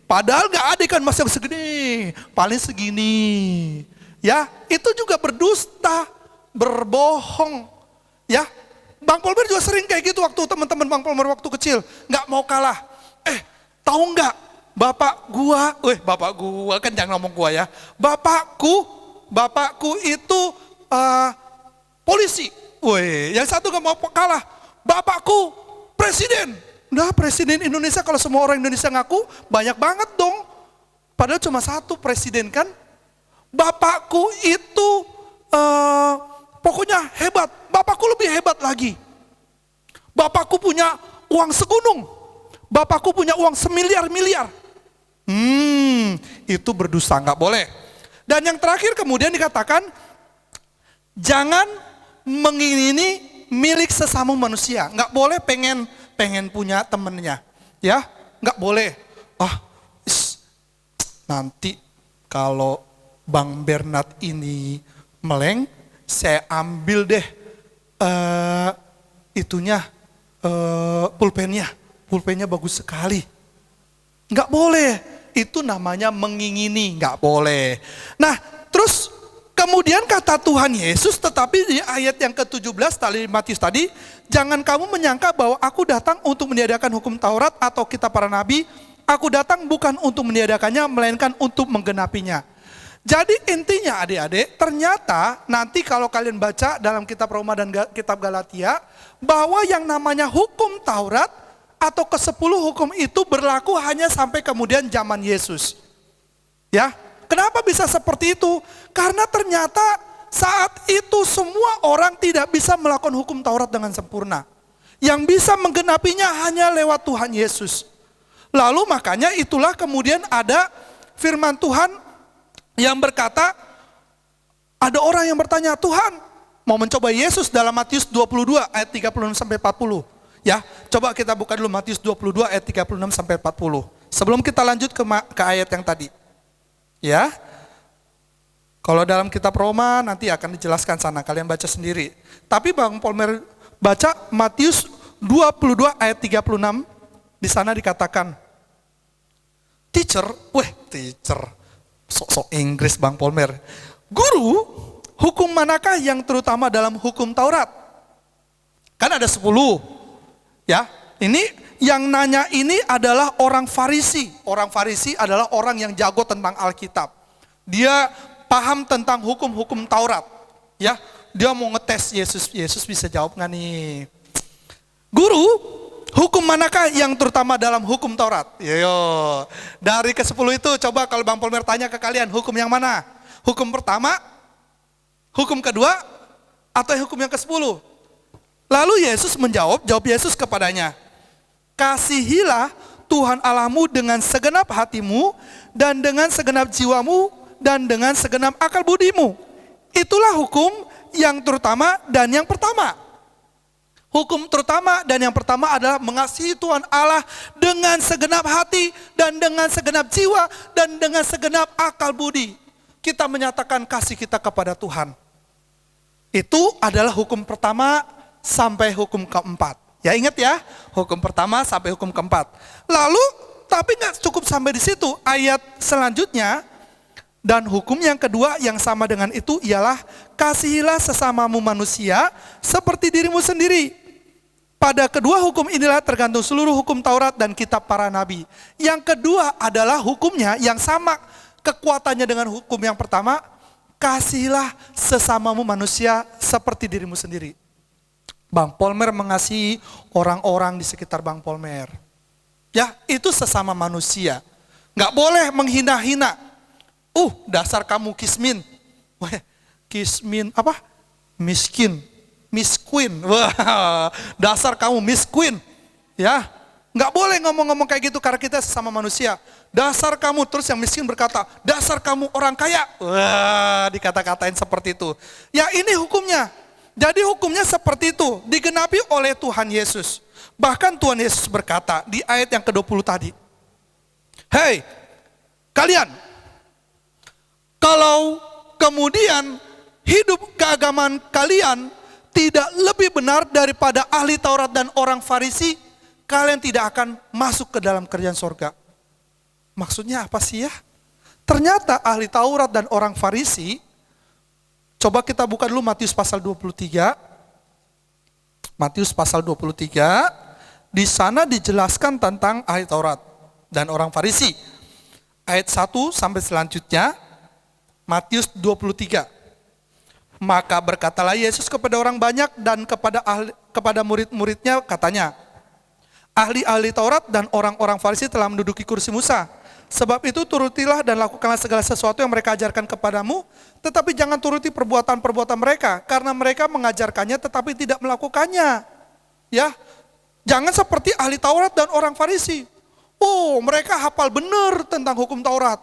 Padahal nggak ada ikan mas yang segede, paling segini. Ya, itu juga berdusta, berbohong. Ya, Bang Polmer juga sering kayak gitu waktu teman-teman Bang Polmer waktu kecil, nggak mau kalah. Tahu nggak, bapak gua kan jangan ngomong gua ya. Bapakku itu polisi. Yang satu nggak mau kalah, bapakku presiden. Nah, presiden Indonesia, kalau semua orang Indonesia ngaku, banyak banget dong. Padahal cuma satu presiden kan. Bapakku itu pokoknya hebat, bapakku lebih hebat lagi. Bapakku punya uang segunung, bapakku punya uang semiliar-miliar. Itu berdusta, nggak boleh. Dan yang terakhir kemudian dikatakan, jangan mengingini milik sesama manusia. Nggak boleh pengen punya temennya. Ya, nggak boleh. Nanti kalau Bang Bernard ini meleng, saya ambil deh pulpennya bagus sekali. Nggak boleh, itu namanya mengingini, nggak boleh. Nah, terus kemudian kata Tuhan Yesus, tetapi di ayat yang ke-17 tadi Matius tadi, jangan kamu menyangka bahwa aku datang untuk meniadakan hukum Taurat atau kitab para nabi. Aku datang bukan untuk meniadakannya, melainkan untuk menggenapinya. Jadi intinya adik-adik, ternyata nanti kalau kalian baca dalam kitab Roma dan kitab Galatia, bahwa yang namanya hukum Taurat atau ke-10 hukum itu berlaku hanya sampai kemudian zaman Yesus. Ya, kenapa bisa seperti itu? Karena ternyata Saat itu semua orang tidak bisa melakukan hukum Taurat dengan sempurna. Yang bisa menggenapinya hanya lewat Tuhan Yesus. Lalu makanya itulah kemudian ada firman Tuhan yang berkata, ada orang yang bertanya, Tuhan mau mencoba Yesus dalam Matius 22 ayat 36 sampai 40. Ya, coba kita buka dulu Matius 22 ayat 36 sampai 40. Sebelum kita lanjut ke ayat yang tadi. Ya. Kalau dalam kitab Roma nanti akan dijelaskan sana, kalian baca sendiri. Tapi Bang Polmer baca Matius 22 ayat 36, di sana dikatakan, teacher, sok-sok Inggris Bang Polmer. Guru, hukum manakah yang terutama dalam hukum Taurat? Kan ada 10. Ya, ini yang nanya ini adalah orang Farisi. Orang Farisi adalah orang yang jago tentang Alkitab. Dia paham tentang hukum-hukum Taurat. Ya, dia mau ngetes Yesus. Yesus bisa jawab nggak nih? Guru, hukum manakah yang terutama dalam hukum Taurat? Yo, dari ke-10 itu coba kalau Bang Polmer tanya ke kalian, hukum yang mana? Hukum pertama, hukum kedua, atau hukum yang ke-10? Lalu Yesus menjawab, jawab Yesus kepadanya, kasihilah Tuhan Allahmu dengan segenap hatimu, dan dengan segenap jiwamu, dan dengan segenap akal budimu. Itulah hukum yang terutama dan yang pertama. Hukum terutama dan yang pertama adalah mengasihi Tuhan Allah dengan segenap hati, dan dengan segenap jiwa, dan dengan segenap akal budi. Kita menyatakan kasih kita kepada Tuhan. Itu adalah hukum pertama sampai hukum keempat. Ya ingat ya, hukum pertama sampai hukum keempat. Lalu, tapi nggak cukup sampai di situ. Ayat selanjutnya, dan hukum yang kedua yang sama dengan itu ialah kasihilah sesamamu manusia seperti dirimu sendiri. Pada kedua hukum inilah tergantung seluruh hukum Taurat dan kitab para nabi. Yang kedua adalah hukumnya yang sama kekuatannya dengan hukum yang pertama, kasihilah sesamamu manusia seperti dirimu sendiri. Bang Polmer mengasihi orang-orang di sekitar Bang Polmer. Ya, itu sesama manusia. Nggak boleh menghina-hina. Dasar kamu kismin. Kismin apa? Miskin. Misqueen. Wah, dasar kamu misqueen. Ya, nggak boleh ngomong-ngomong kayak gitu karena kita sesama manusia. Dasar kamu, terus yang miskin berkata, dasar kamu orang kaya. Wah, dikata-katain seperti itu. Ya ini hukumnya. Jadi hukumnya seperti itu, digenapi oleh Tuhan Yesus. Bahkan Tuhan Yesus berkata di ayat yang ke-20 tadi. Hei, kalian, kalau kemudian hidup keagamaan kalian tidak lebih benar daripada ahli Taurat dan orang Farisi, kalian tidak akan masuk ke dalam kerajaan sorga. Maksudnya apa sih ya? Ternyata ahli Taurat dan orang Farisi, coba kita buka dulu Matius pasal 23. Matius pasal 23, di sana dijelaskan tentang ahli Taurat dan orang Farisi. Ayat 1 sampai selanjutnya, Matius 23. Maka berkatalah Yesus kepada orang banyak dan kepada murid-muridnya katanya, ahli-ahli Taurat dan orang-orang Farisi telah menduduki kursi Musa. Sebab itu turutilah dan lakukanlah segala sesuatu yang mereka ajarkan kepadamu, tetapi jangan turuti perbuatan-perbuatan mereka, karena mereka mengajarkannya tetapi tidak melakukannya. Ya, jangan seperti ahli Taurat dan orang Farisi. Mereka hafal benar tentang hukum Taurat.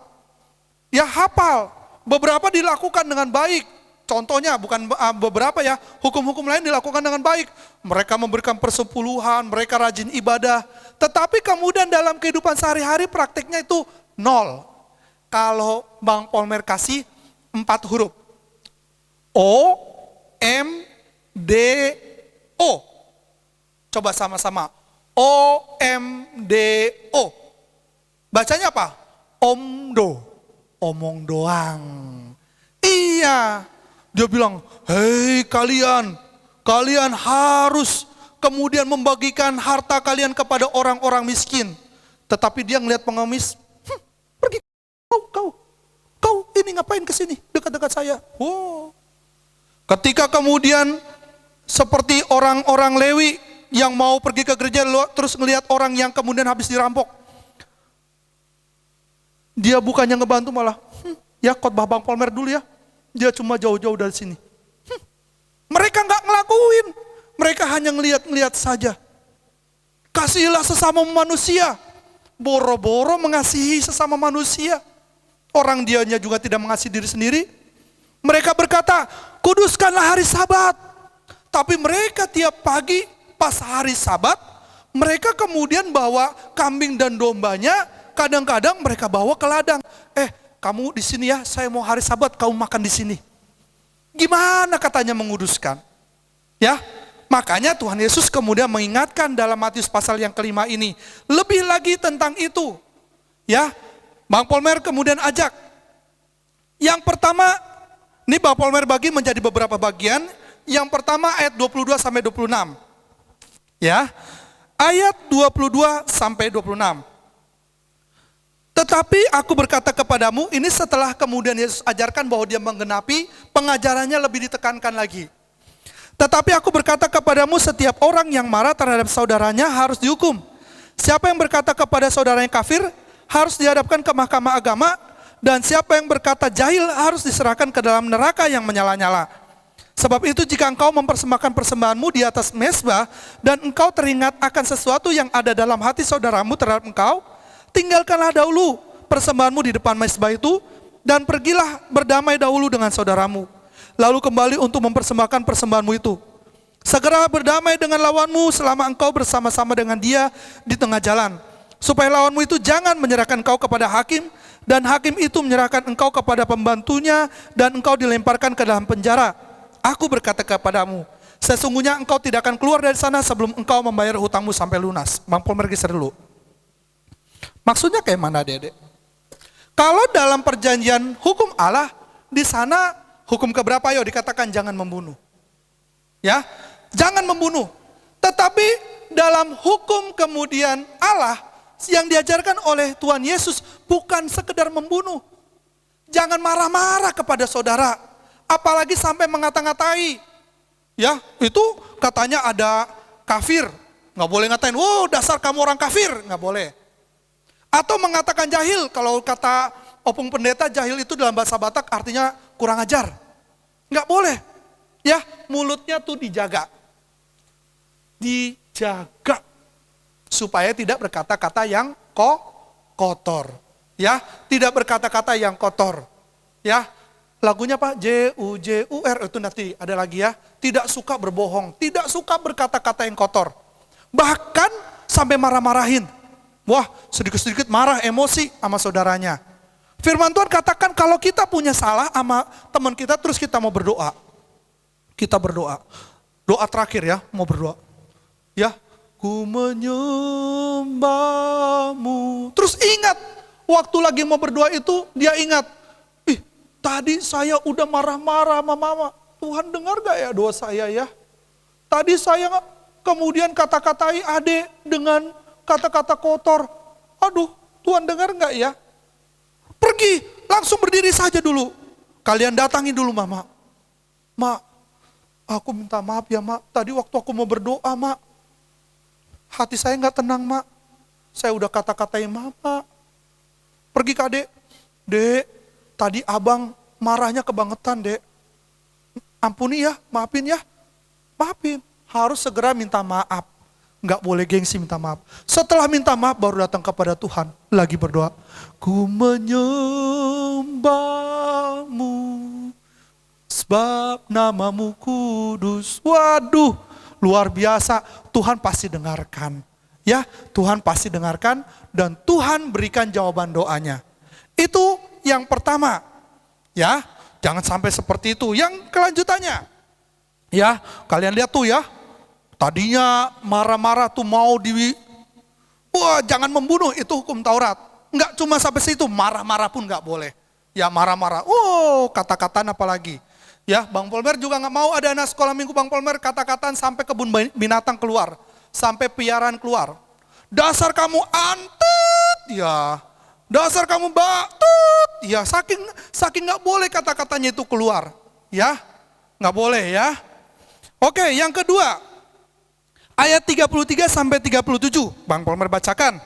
Ya hafal. Beberapa dilakukan dengan baik. Contohnya bukan beberapa ya, hukum-hukum lain dilakukan dengan baik. Mereka memberikan persepuluhan, mereka rajin ibadah. Tetapi kemudian dalam kehidupan sehari-hari praktiknya itu nol. Kalau Bang Polmer kasih 4 huruf. O, M, D, O. Coba sama-sama. O, M, D, O. Bacanya apa? Omdo. Omong doang. Iya. Dia bilang, hei kalian harus kemudian membagikan harta kalian kepada orang-orang miskin. Tetapi dia ngelihat pengemis, pergi kau ini ngapain kesini dekat-dekat saya. Ketika kemudian seperti orang-orang Lewi yang mau pergi ke gereja terus ngelihat orang yang kemudian habis dirampok. Dia bukannya ngebantu malah, ya khotbah Bang Polmer dulu ya. Dia cuma jauh-jauh dari sini. Mereka nggak ngelakuin. Mereka hanya ngeliat-ngeliat saja. Kasihilah sesama manusia. Boro-boro mengasihi sesama manusia. Orang dianya juga tidak mengasihi diri sendiri. Mereka berkata, kuduskanlah hari Sabat. Tapi mereka tiap pagi pas hari Sabat, mereka kemudian bawa kambing dan dombanya. Kadang-kadang mereka bawa ke ladang. Kamu di sini ya, saya mau hari Sabat, kamu makan di sini. Gimana katanya menguduskan? Ya, makanya Tuhan Yesus kemudian mengingatkan dalam Matius pasal yang kelima ini. Lebih lagi tentang itu. Ya, Bang Polmer kemudian ajak. Yang pertama, ini Bang Polmer bagi menjadi beberapa bagian. Yang pertama ayat 22 sampai 26. Ya, ayat 22 sampai 26. Tetapi aku berkata kepadamu, ini setelah kemudian Yesus ajarkan bahwa dia menggenapi, pengajarannya lebih ditekankan lagi. Tetapi aku berkata kepadamu, setiap orang yang marah terhadap saudaranya harus dihukum. Siapa yang berkata kepada saudaranya kafir, harus dihadapkan ke mahkamah agama, dan siapa yang berkata jahil harus diserahkan ke dalam neraka yang menyala-nyala. Sebab itu jika engkau mempersembahkan persembahanmu di atas mezbah, dan engkau teringat akan sesuatu yang ada dalam hati saudaramu terhadap engkau, tinggalkanlah dahulu persembahanmu di depan mezbah itu, dan pergilah berdamai dahulu dengan saudaramu. Lalu kembali untuk mempersembahkan persembahanmu itu. Segera berdamai dengan lawanmu selama engkau bersama-sama dengan dia di tengah jalan. Supaya lawanmu itu jangan menyerahkan engkau kepada hakim, dan hakim itu menyerahkan engkau kepada pembantunya, dan engkau dilemparkan ke dalam penjara. Aku berkata kepadamu, sesungguhnya engkau tidak akan keluar dari sana sebelum engkau membayar hutangmu sampai lunas. Bang Polmer geser dulu. Maksudnya kayak mana, Dede? Kalau dalam perjanjian hukum Allah, di sana hukum keberapa? Ayo dikatakan jangan membunuh. Ya, jangan membunuh. Tetapi dalam hukum kemudian Allah yang diajarkan oleh Tuhan Yesus bukan sekedar membunuh. Jangan marah-marah kepada saudara, apalagi sampai ngata-ngatai. Ya, itu katanya ada kafir. Nggak boleh ngatain, "Wow, dasar kamu orang kafir." Nggak boleh. Atau mengatakan jahil, kalau kata Opung Pendeta, jahil itu dalam bahasa Batak artinya kurang ajar. Nggak boleh. Ya, mulutnya tuh dijaga. Dijaga. Supaya tidak berkata-kata yang kotor. Ya, tidak berkata-kata yang kotor. Ya, lagunya Pak, Jujur, itu nanti ada lagi ya. Tidak suka berbohong, tidak suka berkata-kata yang kotor. Bahkan sampai marah-marahin. Wah, sedikit-sedikit marah, emosi sama saudaranya. Firman Tuhan katakan kalau kita punya salah sama teman kita, terus kita mau berdoa. Kita berdoa. Doa terakhir ya, mau berdoa. Ya, ku menyembahmu. Terus ingat, waktu lagi mau berdoa itu, dia ingat. Tadi saya udah marah-marah sama mama. Tuhan dengar gak ya doa saya ya? Tadi saya kemudian kata-katai adik dengan kata-kata kotor. Aduh, Tuhan dengar gak ya? Pergi, langsung berdiri saja dulu. Kalian datangi dulu mama. Mak, aku minta maaf ya mak. Tadi waktu aku mau berdoa mak, hati saya gak tenang mak. Saya udah kata-katain mama. Pergi ke adek. Dek, tadi abang marahnya kebangetan dek. Ampuni ya, maafin ya. Maafin, harus segera minta maaf. Nggak boleh gengsi minta maaf. Setelah minta maaf baru datang kepada Tuhan. Lagi berdoa. Ku menyembahmu sebab namamu kudus. Waduh, luar biasa. Tuhan pasti dengarkan. Ya, Tuhan pasti dengarkan dan Tuhan berikan jawaban doanya. Itu yang pertama. Ya, jangan sampai seperti itu. Yang kelanjutannya. Ya, kalian lihat tuh ya. Tadinya marah-marah tuh mau wah jangan membunuh, itu hukum Taurat. Enggak cuma sampai situ, marah-marah pun enggak boleh. Ya marah-marah, kata-kataan apalagi. Ya, Bang Polmer juga enggak mau ada anak sekolah minggu Bang Polmer kata-kataan sampai kebun binatang keluar. Sampai piaraan keluar. Dasar kamu antet, ya. Dasar kamu batut, ya saking enggak boleh kata-katanya itu keluar. Ya, enggak boleh ya. Oke, yang kedua. Ayat 33 sampai 37, Bang Polmer bacakan.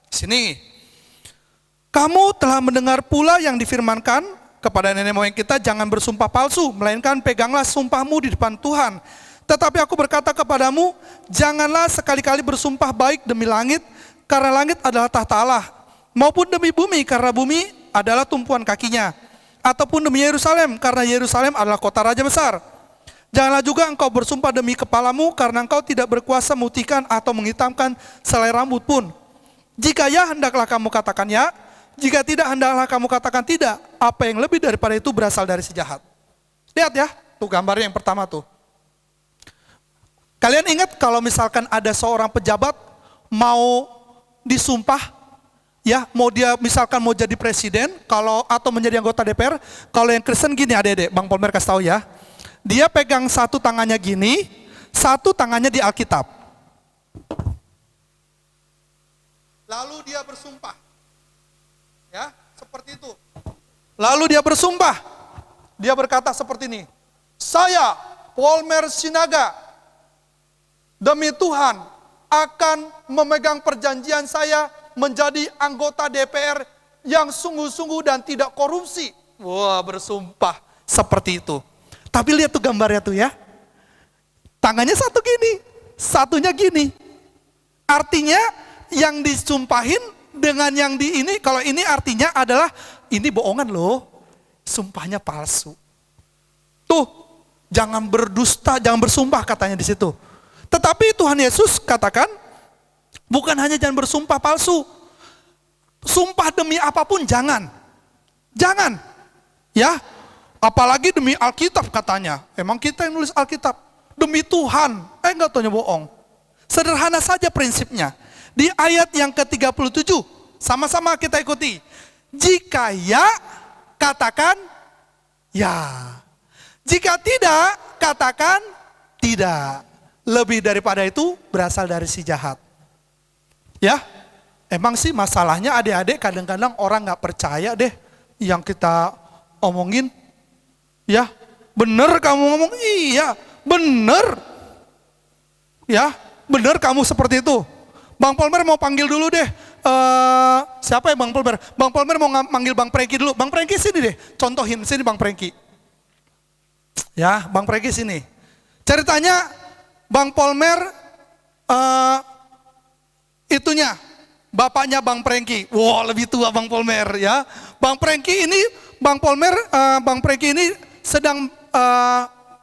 Sini. Kamu telah mendengar pula yang difirmankan, kepada nenek moyang kita, jangan bersumpah palsu, melainkan peganglah sumpahmu di depan Tuhan. Tetapi aku berkata kepadamu, janganlah sekali-kali bersumpah baik demi langit, karena langit adalah tahta Allah, maupun demi bumi, karena bumi adalah tumpuan kakinya, ataupun demi Yerusalem, karena Yerusalem adalah kota raja besar. Janganlah juga engkau bersumpah demi kepalamu, karena engkau tidak berkuasa memutihkan atau menghitamkan selai rambut pun. Jika ya, hendaklah kamu katakan ya. Jika tidak, hendaklah kamu katakan tidak. Apa yang lebih daripada itu berasal dari si jahat. Lihat ya, tuh gambarnya yang pertama tuh. Kalian ingat kalau misalkan ada seorang pejabat mau disumpah, ya, mau dia misalkan mau jadi presiden, kalau atau menjadi anggota DPR, kalau yang Kristen gini adik-adik, Bang Polmer kasih tahu ya. Dia pegang satu tangannya gini, satu tangannya di Alkitab. Lalu dia bersumpah. Ya, seperti itu. Lalu dia bersumpah. Dia berkata seperti ini. Saya, Polmer Sinaga, demi Tuhan akan memegang perjanjian saya menjadi anggota DPR yang sungguh-sungguh dan tidak korupsi. Wah, bersumpah seperti itu. Tapi lihat tuh gambarnya tuh ya. Tangannya satu gini, satunya gini. Artinya yang disumpahin dengan yang di ini, kalau ini artinya adalah ini bohongan loh, sumpahnya palsu. Tuh, jangan berdusta, jangan bersumpah katanya di situ. Tetapi Tuhan Yesus katakan, bukan hanya jangan bersumpah palsu, sumpah demi apapun jangan, ya, apalagi demi Alkitab katanya. Emang kita yang nulis Alkitab, demi Tuhan, enggak taunya bohong. Sederhana saja prinsipnya. Di ayat yang ke-37, sama-sama kita ikuti. Jika ya, katakan ya. Jika tidak, katakan tidak. Lebih daripada itu berasal dari si jahat. Ya, emang sih masalahnya adik-adik kadang-kadang orang gak percaya deh yang kita omongin. Ya, bener kamu ngomong, iya, bener. Ya, bener kamu seperti itu. Bang Polmer mau panggil dulu deh, siapa ya Bang Polmer? Bang Polmer mau manggil Bang Prengki dulu. Bang Prengki sini deh, contohin sini Bang Prengki. Ya, Bang Prengki sini. Ceritanya Bang Polmer itunya, bapaknya Bang Prengki. Wow, lebih tua Bang Polmer ya. Bang Prengki ini, Bang Polmer, Bang Prengki ini sedang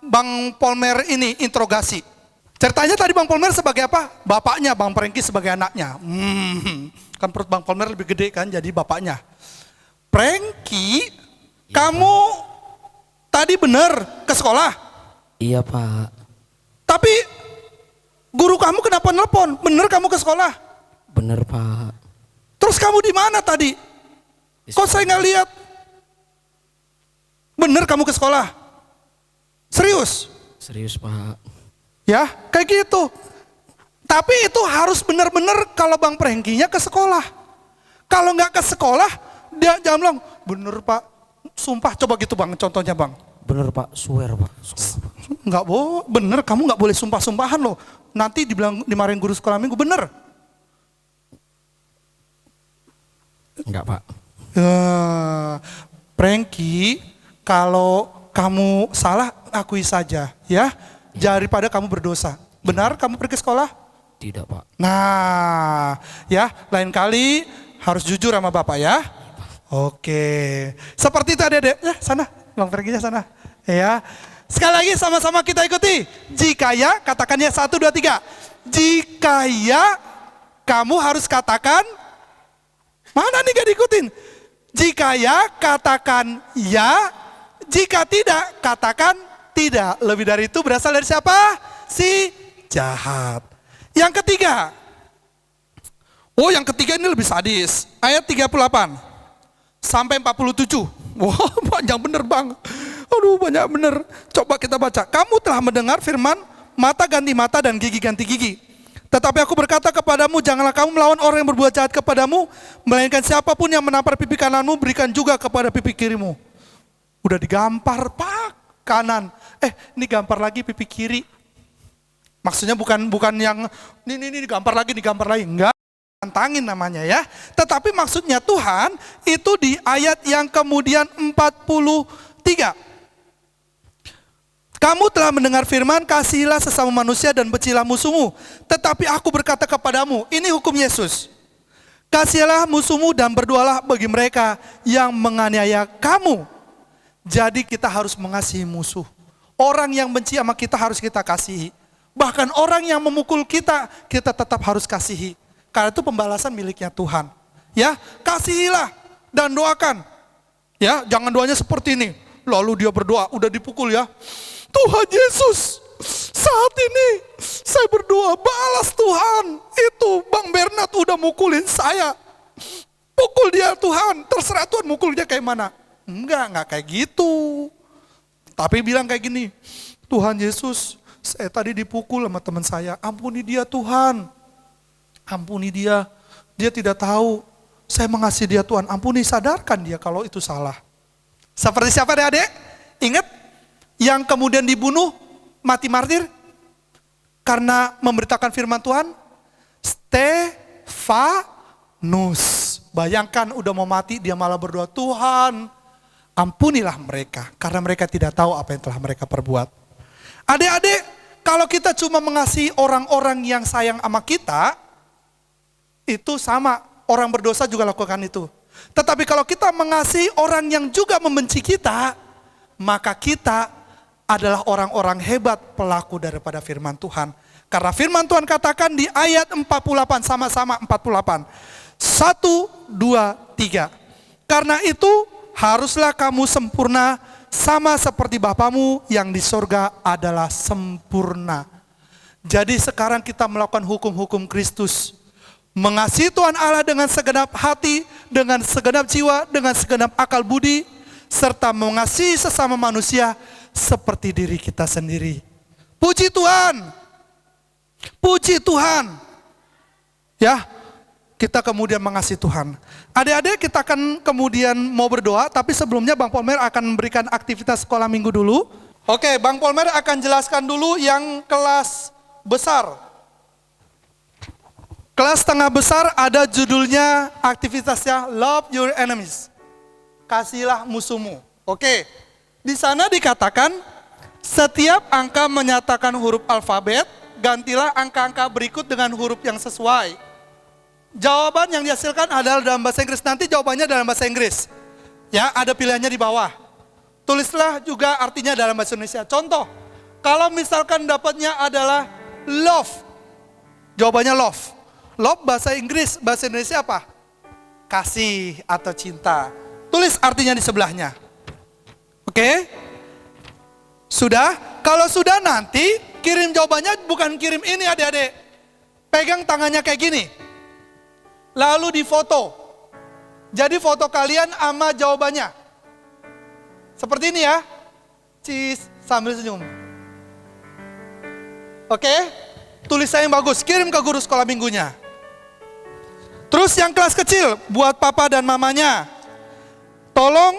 Bang Polmer ini interogasi. Ceritanya tadi Bang Polmer sebagai apa? Bapaknya, Bang Prengki sebagai anaknya. Kan perut Bang Polmer lebih gede kan, jadi bapaknya. Prengki, kamu tadi bener ke sekolah? Iya Pak. Tapi guru kamu kenapa nelpon? Bener kamu ke sekolah? Bener Pak. Terus kamu di mana tadi? Kok saya nggak lihat? Bener kamu ke sekolah? Serius? Serius Pak. Ya, kayak gitu. Tapi itu harus benar-benar kalau Bang Prengkinya ke sekolah. Kalau nggak ke sekolah, dia jangan bilang, bener Pak, sumpah, coba gitu Bang, contohnya Bang. Bener Pak, swear Pak. Nggak boleh, bener, kamu nggak boleh sumpah-sumpahan loh. Nanti dibilang dimarahin guru sekolah minggu, bener. Enggak Pak. Prengki, kalau kamu salah, akui saja ya. Daripada kamu berdosa. Benar kamu pergi ke sekolah? Tidak Pak. Nah, ya lain kali harus jujur sama Bapak ya. Oke, seperti itu adik-adik. Ya sana, Bang Prengkinya sana. Ya, sekali lagi sama-sama kita ikuti. Jika ya, katakan ya 1, 2, 3. Jika ya, kamu harus katakan, mana nih gak diikutin? Jika ya, katakan ya. Jika tidak, katakan tidak. Lebih dari itu berasal dari siapa? Si jahat. Yang ketiga. Oh, yang ketiga ini lebih sadis. Ayat 38 sampai 47. Wah, panjang bener Bang. Aduh, banyak bener. Coba kita baca. Kamu telah mendengar firman, mata ganti mata dan gigi ganti gigi. Tetapi aku berkata kepadamu, janganlah kamu melawan orang yang berbuat jahat kepadamu, melainkan siapapun yang menampar pipi kananmu, berikan juga kepada pipi kirimu. Udah digampar, Pak. Kanan, ini gampar lagi pipi kiri. Maksudnya bukan yang ini digampar lagi, enggak. tantangin namanya ya. Tetapi maksudnya Tuhan itu di ayat yang kemudian 43. Kamu telah mendengar firman, kasihilah sesama manusia dan bencilah musuhmu. Tetapi aku berkata kepadamu, ini hukum Yesus. Kasihilah musuhmu dan berdoalah bagi mereka yang menganiaya kamu. Jadi kita harus mengasihi musuh. Orang yang benci sama kita harus kita kasihi. Bahkan orang yang memukul kita, kita tetap harus kasihi. Karena itu pembalasan miliknya Tuhan. Ya, kasihilah dan doakan. Ya, jangan doanya seperti ini. Lalu dia berdoa, udah dipukul ya. Tuhan Yesus, saat ini saya berdoa, balas Tuhan. Itu Bang Bernard udah mukulin saya. Pukul dia Tuhan, terserah Tuhan mukul dia kayak mana. Enggak kayak gitu. Tapi bilang kayak gini, Tuhan Yesus, saya tadi dipukul sama teman saya. Ampuni dia Tuhan. Ampuni dia. Dia tidak tahu. Saya mengasihi dia Tuhan. Ampuni, sadarkan dia kalau itu salah. Seperti siapa adik-adik? Ingat? Yang kemudian dibunuh, mati martir, karena memberitakan firman Tuhan, Stefanus. Bayangkan udah mau mati, dia malah berdoa, Tuhan, ampunilah mereka, karena mereka tidak tahu apa yang telah mereka perbuat. Adik-adik, kalau kita cuma mengasihi orang-orang yang sayang sama kita, itu sama, orang berdosa juga lakukan itu. Tetapi kalau kita mengasihi orang yang juga membenci kita, maka kita adalah orang-orang hebat pelaku daripada firman Tuhan. Karena firman Tuhan katakan di ayat 48, sama-sama 48. 1, 2, 3. Karena itu haruslah kamu sempurna sama seperti Bapamu yang di sorga adalah sempurna. Jadi sekarang kita melakukan hukum-hukum Kristus. Mengasihi Tuhan Allah dengan segenap hati, dengan segenap jiwa, dengan segenap akal budi, serta mengasihi sesama manusia seperti diri kita sendiri. Puji Tuhan. Puji Tuhan. Ya, kita kemudian mengasihi Tuhan. Adik-adik, kita akan kemudian mau berdoa, tapi sebelumnya Bang Polmer akan memberikan aktivitas sekolah minggu dulu. Oke, Bang Polmer akan jelaskan dulu yang kelas besar. Kelas tengah besar ada judulnya aktivitasnya Love Your Enemies. Kasihilah musuhmu. Oke. Di sana dikatakan setiap angka menyatakan huruf alfabet, gantilah angka-angka berikut dengan huruf yang sesuai. Jawaban yang dihasilkan adalah dalam bahasa Inggris. Nanti jawabannya dalam bahasa Inggris. Ya, ada pilihannya di bawah. Tulislah juga artinya dalam bahasa Indonesia. Contoh, kalau misalkan dapatnya adalah love. Jawabannya love. Love bahasa Inggris, bahasa Indonesia apa? Kasih atau cinta. Tulis artinya di sebelahnya. Oke? Sudah? Kalau sudah nanti kirim jawabannya bukan kirim ini adik-adik. Pegang tangannya kayak gini. Lalu difoto. Jadi foto kalian sama jawabannya. Seperti ini ya. Cheese sambil senyum. Oke? Tulisan yang bagus, kirim ke guru sekolah minggunya. Terus yang kelas kecil, buat papa dan mamanya. Tolong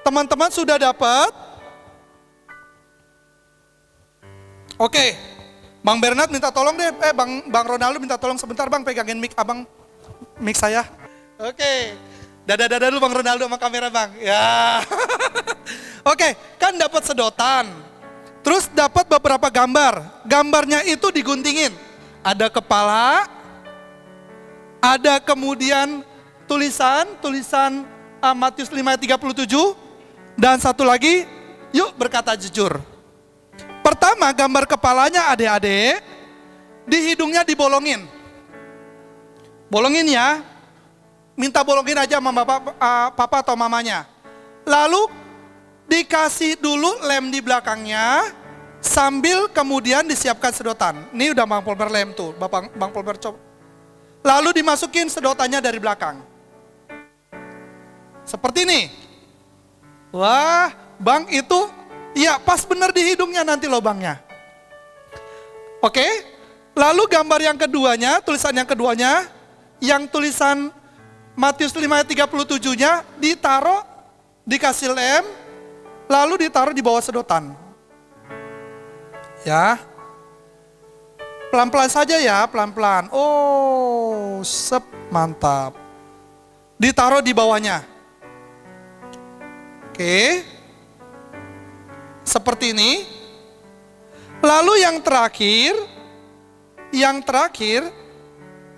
teman-teman sudah dapat? Oke, Bang Bernard minta tolong deh, Bang Ronaldo minta tolong sebentar Bang, pegangin mic abang, mic saya. Oke, dadah dulu Bang Ronaldo sama kamera Bang. Ya. Oke, kan dapat sedotan, terus dapat beberapa gambar. Gambarnya itu diguntingin, ada kepala, ada kemudian tulisan Matius 5 ayat 37, dan satu lagi, yuk berkata jujur. Pertama, gambar kepalanya adik-adik, di hidungnya dibolongin. Bolongin ya, minta bolongin aja sama papa atau mamanya. Lalu dikasih dulu lem di belakangnya, sambil kemudian disiapkan sedotan. Ini udah Bang Polmer lem tuh, Bang Polmer coba. Lalu dimasukin sedotannya dari belakang. Seperti ini. Wah, Bang itu, iya pas bener di hidungnya nanti lubangnya. Oke, lalu gambar yang keduanya, tulisan yang keduanya, yang tulisan Matius 5 ayat 37-nya ditaruh, dikasih lem, lalu ditaruh di bawah sedotan. Ya. Pelan-pelan saja ya, pelan-pelan. Oh, sep, mantap. Ditaruh di bawahnya. Oke. Seperti ini. Lalu yang terakhir,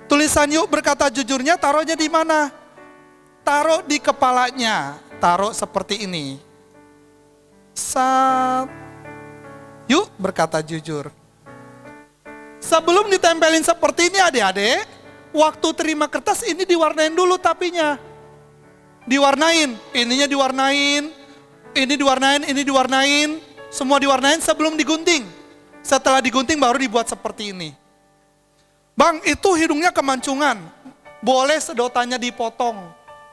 tulisan yuk berkata jujurnya taruhnya di mana? Taruh di kepalanya. Taruh seperti ini. Yuk berkata jujur. Sebelum ditempelin seperti ini adik-adik, waktu terima kertas ini diwarnain dulu tapinya. Diwarnain, ininya diwarnain, ini diwarnain, semua diwarnain sebelum digunting. Setelah digunting baru dibuat seperti ini. Bang, itu hidungnya kemancungan, boleh sedotannya dipotong.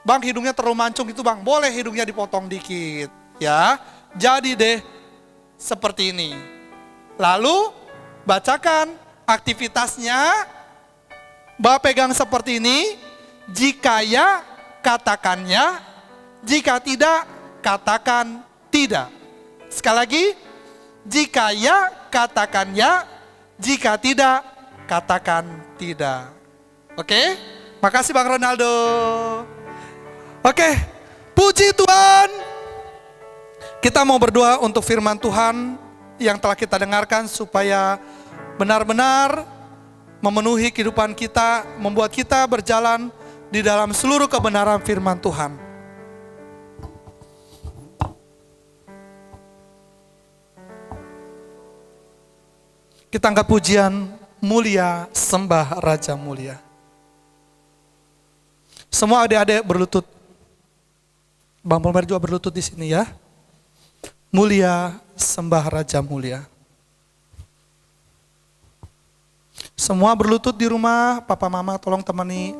Bang, hidungnya terlalu mancung itu bang, boleh hidungnya dipotong dikit. Ya, jadi deh seperti ini. Lalu bacakan aktivitasnya. Bapak pegang seperti ini. Jika ya, katakan ya. Jika tidak, katakan tidak. Sekali lagi. Jika ya, katakan ya. Jika tidak, katakan tidak. Oke? Makasih Bang Ronaldo. Oke, puji Tuhan. Kita mau berdoa untuk firman Tuhan yang telah kita dengarkan supaya benar-benar memenuhi kehidupan kita, membuat kita berjalan di dalam seluruh kebenaran firman Tuhan. Kita angkat pujian mulia, sembah Raja mulia. Semua adik-adik berlutut. Bang Polmer juga berlutut di sini ya. Mulia, sembah Raja mulia. Semua berlutut di rumah, papa mama tolong temani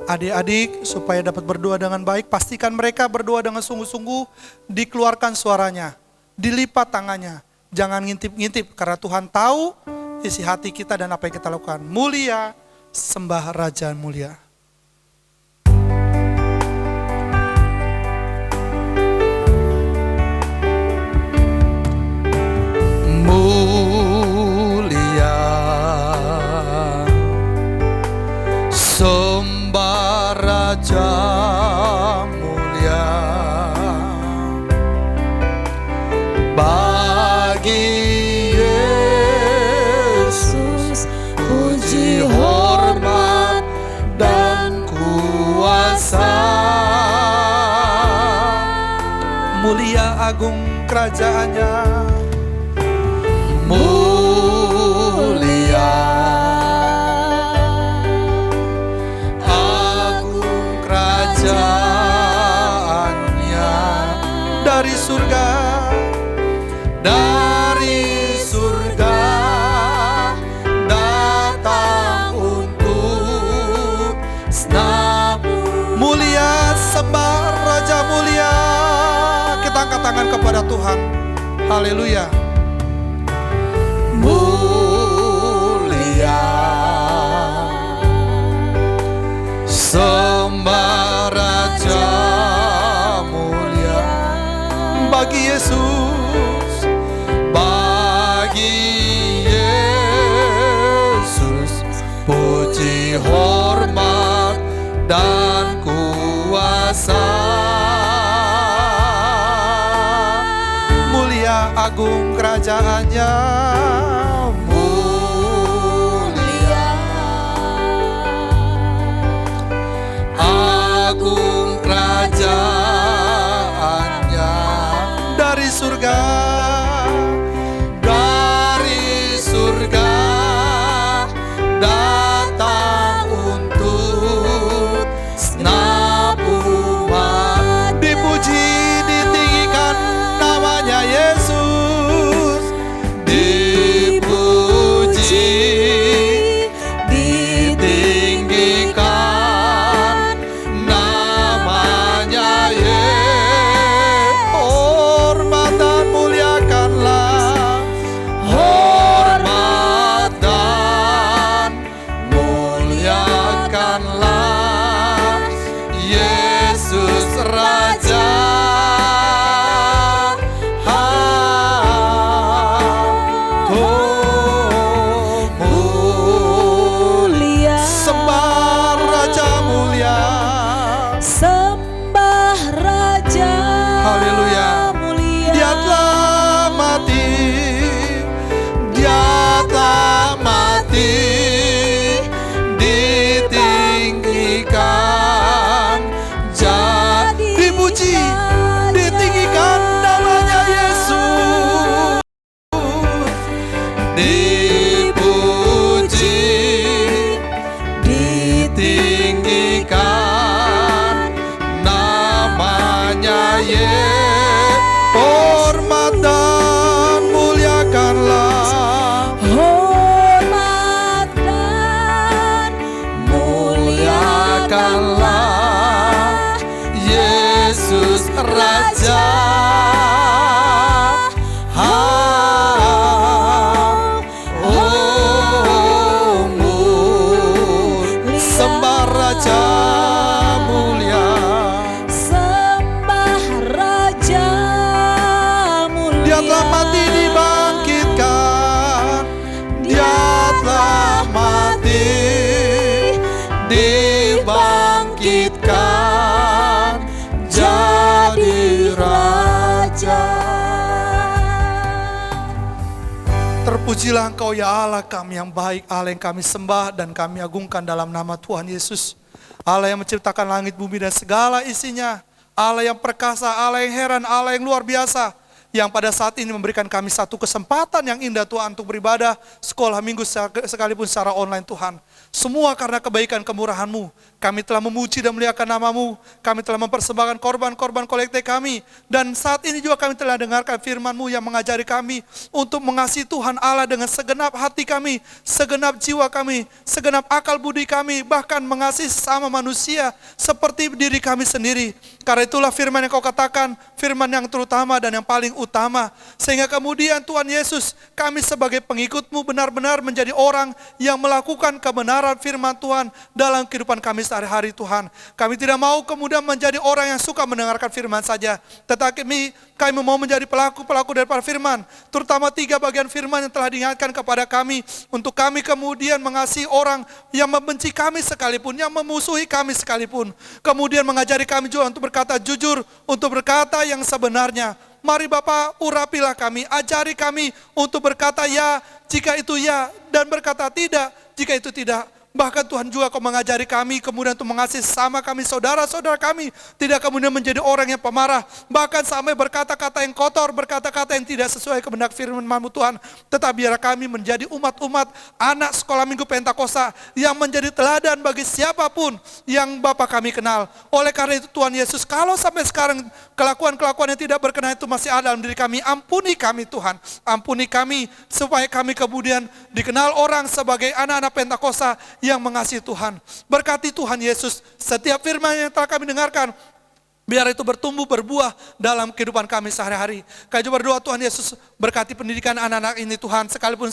adik-adik supaya dapat berdoa dengan baik. Pastikan mereka berdoa dengan sungguh-sungguh, dikeluarkan suaranya, dilipat tangannya. Jangan ngintip-ngintip karena Tuhan tahu isi hati kita dan apa yang kita lakukan. Mulia, sembah Raja mulia. Sembah Raja mulia bagi Yesus, puji hormat dan kuasa. Mulia agung kerajaannya, mulia dari surga, datang untuk senang. Mulia, sembah Raja mulia. Kita angkat tangan kepada Tuhan. Haleluya. Mulia, sembah Raja bagi Yesus, puji hormat dan kuasa. Mulia agung kerajaannya, mulia agung kerajaannya. Dari surga, datang untuk senap umat. Dipuji, ditinggikan namanya Yesus. Hormat dan muliakanlah. Hormat dan Muliakanlah Yesus Raja. Sembah Raja mulia. Sembah Raja mulia. Dia telah mati dibangkitkan. Dia telah mati dibangkitkan jadi Raja. Terpujilah Engkau ya Allah kami yang baik, Allah yang kami sembah dan kami agungkan dalam nama Tuhan Yesus. Allah yang menciptakan langit, bumi dan segala isinya. Allah yang perkasa, Allah yang heran, Allah yang luar biasa. Yang pada saat ini memberikan kami satu kesempatan yang indah Tuhan untuk beribadah sekolah minggu sekalipun secara online Tuhan. Semua karena kebaikan kemurahan-Mu. Kami telah memuji dan memuliakan nama-Mu. Kami telah mempersembahkan korban-korban kolekte kami. Dan saat ini juga kami telah dengarkan firman-Mu yang mengajari kami untuk mengasihi Tuhan Allah dengan segenap hati kami, segenap jiwa kami, segenap akal budi kami, bahkan mengasihi sesama manusia seperti diri kami sendiri. Karena itulah firman yang Kau katakan, firman yang terutama dan yang paling utama. Sehingga kemudian Tuhan Yesus, kami sebagai pengikut-Mu benar-benar menjadi orang yang melakukan kebenaran firman Tuhan dalam kehidupan kami sehari-hari Tuhan. Kami tidak mau kemudian menjadi orang yang suka mendengarkan firman saja, tetapi kami mau menjadi pelaku-pelaku daripada firman. Terutama 3 bagian firman yang telah diingatkan kepada kami, untuk kami kemudian mengasihi orang yang membenci kami sekalipun, yang memusuhi kami sekalipun. Kemudian mengajari kami juga untuk berkata jujur, untuk berkata yang sebenarnya. Mari Bapa, urapilah kami, ajari kami untuk berkata ya jika itu ya, dan berkata tidak jika itu tidak. Bahkan Tuhan juga Kau mengajari kami kemudian untuk mengasihi sama kami, saudara-saudara kami. Tidak kemudian menjadi orang yang pemarah. Bahkan sampai berkata-kata yang kotor, berkata-kata yang tidak sesuai kehendak firman-Mu Tuhan. Tetapi biar kami menjadi umat-umat anak sekolah minggu Pentakosta yang menjadi teladan bagi siapapun yang Bapa kami kenal. Oleh karena itu Tuhan Yesus, kalau sampai sekarang kelakuan-kelakuan yang tidak berkenan itu masih ada dalam diri kami, ampuni kami Tuhan. Ampuni kami supaya kami kemudian dikenal orang sebagai anak-anak Pentakosta yang mengasihi Tuhan. Berkati Tuhan Yesus setiap firman yang telah kami dengarkan, biar itu bertumbuh berbuah dalam kehidupan kami sehari-hari. Kami juga berdoa Tuhan Yesus, berkati pendidikan anak-anak ini Tuhan, sekalipun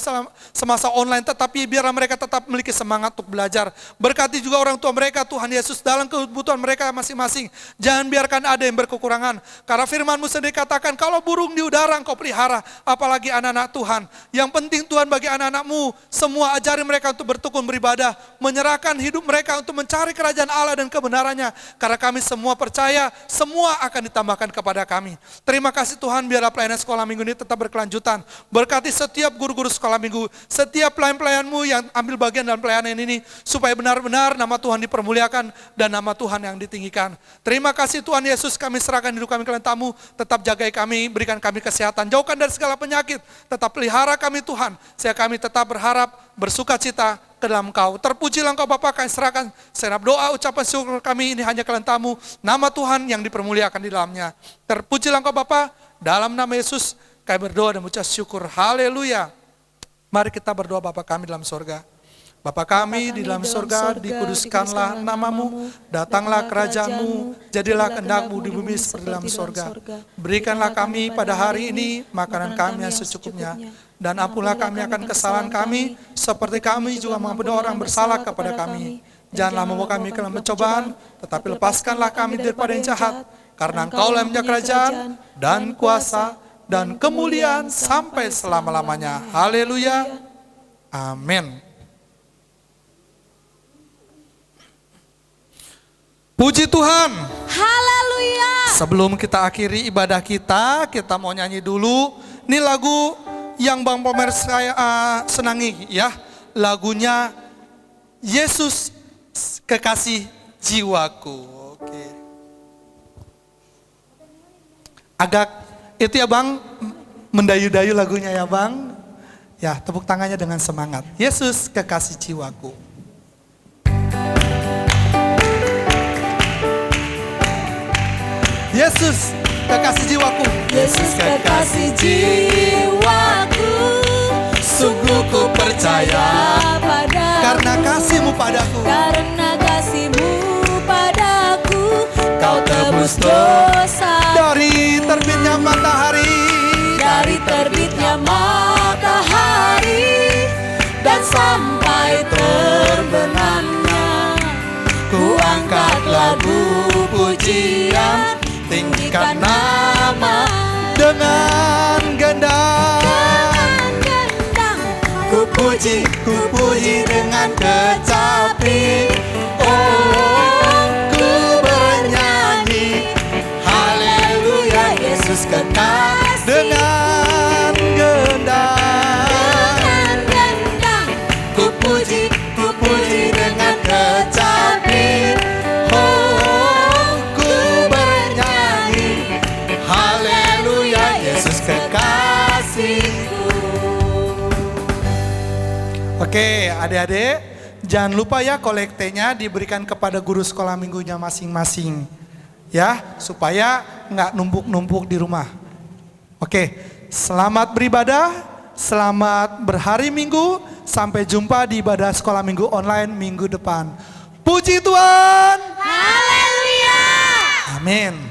semasa online, tetapi biar mereka tetap memiliki semangat untuk belajar. Berkati juga orang tua mereka Tuhan Yesus dalam kebutuhan mereka masing-masing. Jangan biarkan ada yang berkekurangan. Karena firman-Mu sendiri katakan, kalau burung di udara Engkau pelihara, apalagi anak-anak Tuhan. Yang penting Tuhan bagi anak-anak-Mu, semua ajari mereka untuk bertekun beribadah, menyerahkan hidup mereka untuk mencari kerajaan Allah dan kebenarannya. Karena kami semua percaya, semua akan ditambahkan kepada kami. Terima kasih Tuhan, biarlah pelayanan sekolah minggu ini tetap berkelanjutan. Berkati setiap guru-guru sekolah minggu, setiap pelayan-pelayan-Mu yang ambil bagian dalam pelayanan ini, supaya benar-benar nama Tuhan dipermuliakan dan nama Tuhan yang ditinggikan. Terima kasih Tuhan Yesus, kami serahkan hidup kami ke dalam-Mu, tetap jagai kami, berikan kami kesehatan, jauhkan dari segala penyakit, tetap pelihara kami Tuhan, sehingga kami tetap berharap, bersuka cita ke dalam Engkau. Terpujilah Engkau Bapa, kami serahkan segenap doa, ucapan syukur kami ini hanya ke dalam-Mu, nama Tuhan yang dipermuliakan di dalamnya. Terpujilah Engkau Bapa, dalam nama Yesus kami berdoa dan mengucap syukur. Haleluya. Mari kita berdoa. Bapa kami dalam sorga, Bapa kami di dalam sorga, dikuduskanlah nama-Mu, datanglah kerajaan-Mu, jadilah kehendak-Mu di bumi seperti dalam sorga. Berikanlah kami pada hari ini makanan kami yang secukupnya, dan ampunlah kami akan kesalahan kami, seperti kami juga mengampuni orang bersalah kepada kami. Janganlah membawa kami ke dalam pencobaan, tetapi lepaskanlah kami daripada yang jahat, karena Engkau-lah yang punya kerajaan, dan kuasa, dan kemuliaan sampai selama-lamanya. Haleluya. Amin. Puji Tuhan. Haleluya. Sebelum kita akhiri ibadah kita mau nyanyi dulu. Ini lagu yang Bang Pomer saya senangi ya. Lagunya Yesus Kekasih Jiwaku. Oke. Agak itu ya Bang, mendayu-dayu lagunya ya Bang. Ya, tepuk tangannya dengan semangat. Yesus Kekasih Jiwaku. Yesus kekasih jiwaku. Yesus kekasih jiwaku, Sungguh ku percaya padamu. karena kasih-Mu padaku. Karena kasih-Mu padaku, Kau tebus dosa. Dari terbitnya matahari, Dari terbitnya matahari dan sampai terbenamnya, ku angkat lagu pujian, tinggikan nama dengan gendang. Ku puji dengan kecapi. Oh, ku bernyanyi haleluya, Yesus kekal dengan gendang. Ku puji dengan kecapi. Oh, ku bernyanyi haleluya, Yesus kekasihku. Oke, adik-adik, jangan lupa ya kolektenya diberikan kepada guru sekolah minggunya masing-masing. Ya, supaya nggak numpuk-numpuk di rumah. Oke, selamat beribadah, selamat berhari Minggu, sampai jumpa di ibadah sekolah minggu online minggu depan. Puji Tuhan. Haleluya. Amin.